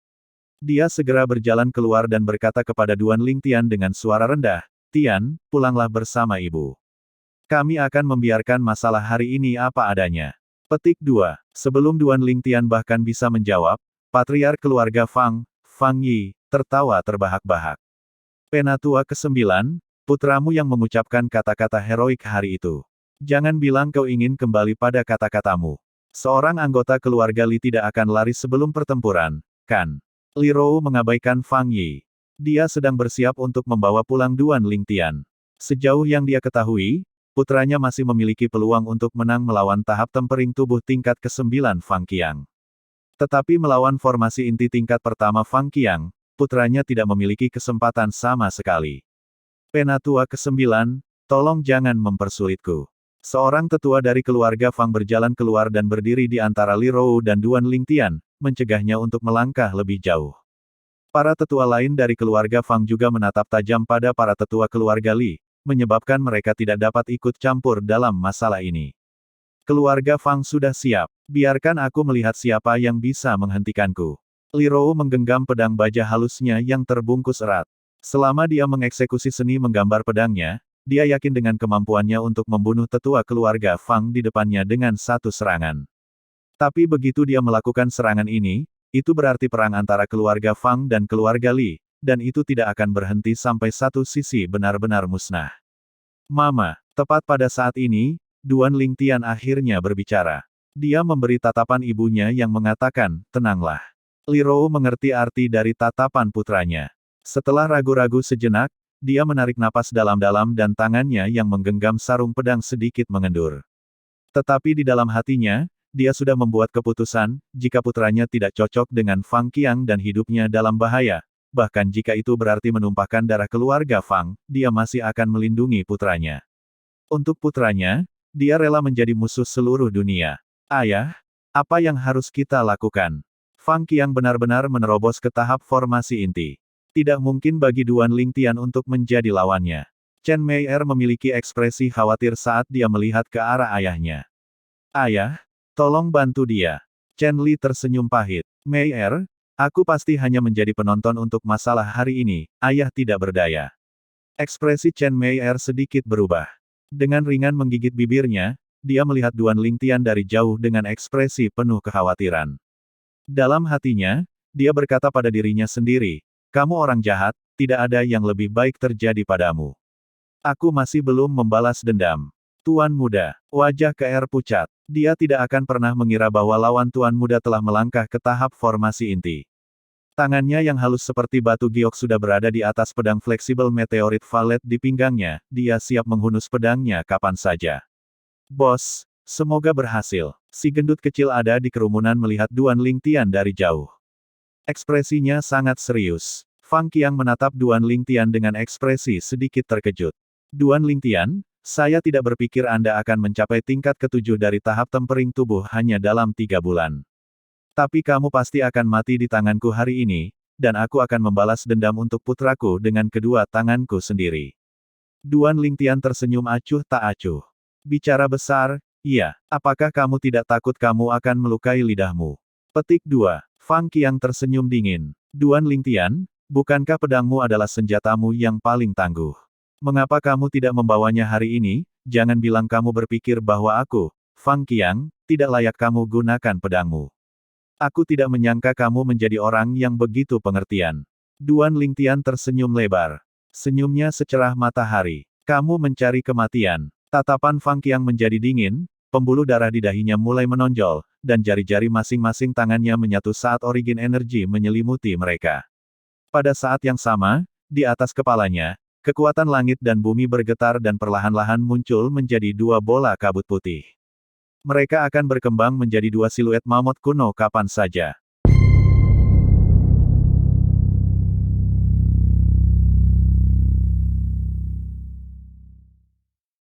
Dia segera berjalan keluar dan berkata kepada Duan Lingtian dengan suara rendah, "Tian, pulanglah bersama ibu. Kami akan membiarkan masalah hari ini apa adanya." Petik 2. Sebelum Duan Lingtian bahkan bisa menjawab, Patriark keluarga Fang, Fang Yi, tertawa terbahak-bahak. Penatua ke-9, putramu yang mengucapkan kata-kata heroik hari itu. Jangan bilang kau ingin kembali pada kata-katamu. Seorang anggota keluarga Li tidak akan lari sebelum pertempuran, kan? Li Rou mengabaikan Fang Yi. Dia sedang bersiap untuk membawa pulang Duan Lingtian. Sejauh yang dia ketahui, putranya masih memiliki peluang untuk menang melawan tahap tempering tubuh tingkat ke-9 Fang Qiang. Tetapi melawan formasi inti tingkat pertama Fang Qiang, putranya tidak memiliki kesempatan sama sekali. Penatua ke-9, tolong jangan mempersulitku. Seorang tetua dari keluarga Fang berjalan keluar dan berdiri di antara Li Rou dan Duan Lingtian, mencegahnya untuk melangkah lebih jauh. Para tetua lain dari keluarga Fang juga menatap tajam pada para tetua keluarga Li, menyebabkan mereka tidak dapat ikut campur dalam masalah ini. Keluarga Fang sudah siap. Biarkan aku melihat siapa yang bisa menghentikanku. Li Rou menggenggam pedang baja halusnya yang terbungkus erat. Selama dia mengeksekusi seni menggambar pedangnya, dia yakin dengan kemampuannya untuk membunuh tetua keluarga Fang di depannya dengan satu serangan. Tapi begitu dia melakukan serangan ini, itu berarti perang antara keluarga Fang dan keluarga Li, dan itu tidak akan berhenti sampai satu sisi benar-benar musnah. Mama, tepat pada saat ini, Duan Lingtian akhirnya berbicara. Dia memberi tatapan ibunya yang mengatakan, tenanglah. Li Rou mengerti arti dari tatapan putranya. Setelah ragu-ragu sejenak, dia menarik napas dalam-dalam dan tangannya yang menggenggam sarung pedang sedikit mengendur. Tetapi di dalam hatinya, dia sudah membuat keputusan, jika putranya tidak cocok dengan Fang Qiang dan hidupnya dalam bahaya, bahkan jika itu berarti menumpahkan darah keluarga Fang, dia masih akan melindungi putranya. Untuk putranya, dia rela menjadi musuh seluruh dunia. Ayah, apa yang harus kita lakukan? Fang Qiang benar-benar menerobos ke tahap formasi inti. Tidak mungkin bagi Duan Lingtian untuk menjadi lawannya. Chen Meier memiliki ekspresi khawatir saat dia melihat ke arah ayahnya. Ayah, tolong bantu dia. Chen Li tersenyum pahit. Meier, aku pasti hanya menjadi penonton untuk masalah hari ini, ayah tidak berdaya. Ekspresi Chen Meier sedikit berubah. Dengan ringan menggigit bibirnya, dia melihat Duan Lingtian dari jauh dengan ekspresi penuh kekhawatiran. Dalam hatinya, dia berkata pada dirinya sendiri, kamu orang jahat, tidak ada yang lebih baik terjadi padamu. Aku masih belum membalas dendam. Tuan Muda, wajah Keer pucat. Dia tidak akan pernah mengira bahwa lawan Tuan Muda telah melangkah ke tahap formasi inti. Tangannya yang halus seperti batu giok sudah berada di atas pedang fleksibel meteorit valet di pinggangnya, dia siap menghunus pedangnya kapan saja. Bos, semoga berhasil. Si gendut kecil ada di kerumunan melihat Duan Lingtian dari jauh. Ekspresinya sangat serius. Fang Qiang menatap Duan Lingtian dengan ekspresi sedikit terkejut. Duan Lingtian, saya tidak berpikir Anda akan mencapai tingkat ke-7 dari tahap tempering tubuh hanya dalam 3 bulan. Tapi kamu pasti akan mati di tanganku hari ini, dan aku akan membalas dendam untuk putraku dengan kedua tanganku sendiri. Duan Lingtian tersenyum acuh tak acuh. Bicara besar, iya, apakah kamu tidak takut kamu akan melukai lidahmu? Petik 2. Fang Qiang tersenyum dingin. Duan Lingtian, bukankah pedangmu adalah senjatamu yang paling tangguh? Mengapa kamu tidak membawanya hari ini? Jangan bilang kamu berpikir bahwa aku, Fang Qiang, tidak layak kamu gunakan pedangmu. Aku tidak menyangka kamu menjadi orang yang begitu pengertian. Duan Lingtian tersenyum lebar. Senyumnya secerah matahari. Kamu mencari kematian. Tatapan Fang Qiang menjadi dingin, pembuluh darah di dahinya mulai menonjol, dan jari-jari masing-masing tangannya menyatu saat origin energi menyelimuti mereka. Pada saat yang sama, di atas kepalanya, kekuatan langit dan bumi bergetar dan perlahan-lahan muncul menjadi dua bola kabut putih. Mereka akan berkembang menjadi dua siluet mamut kuno kapan saja.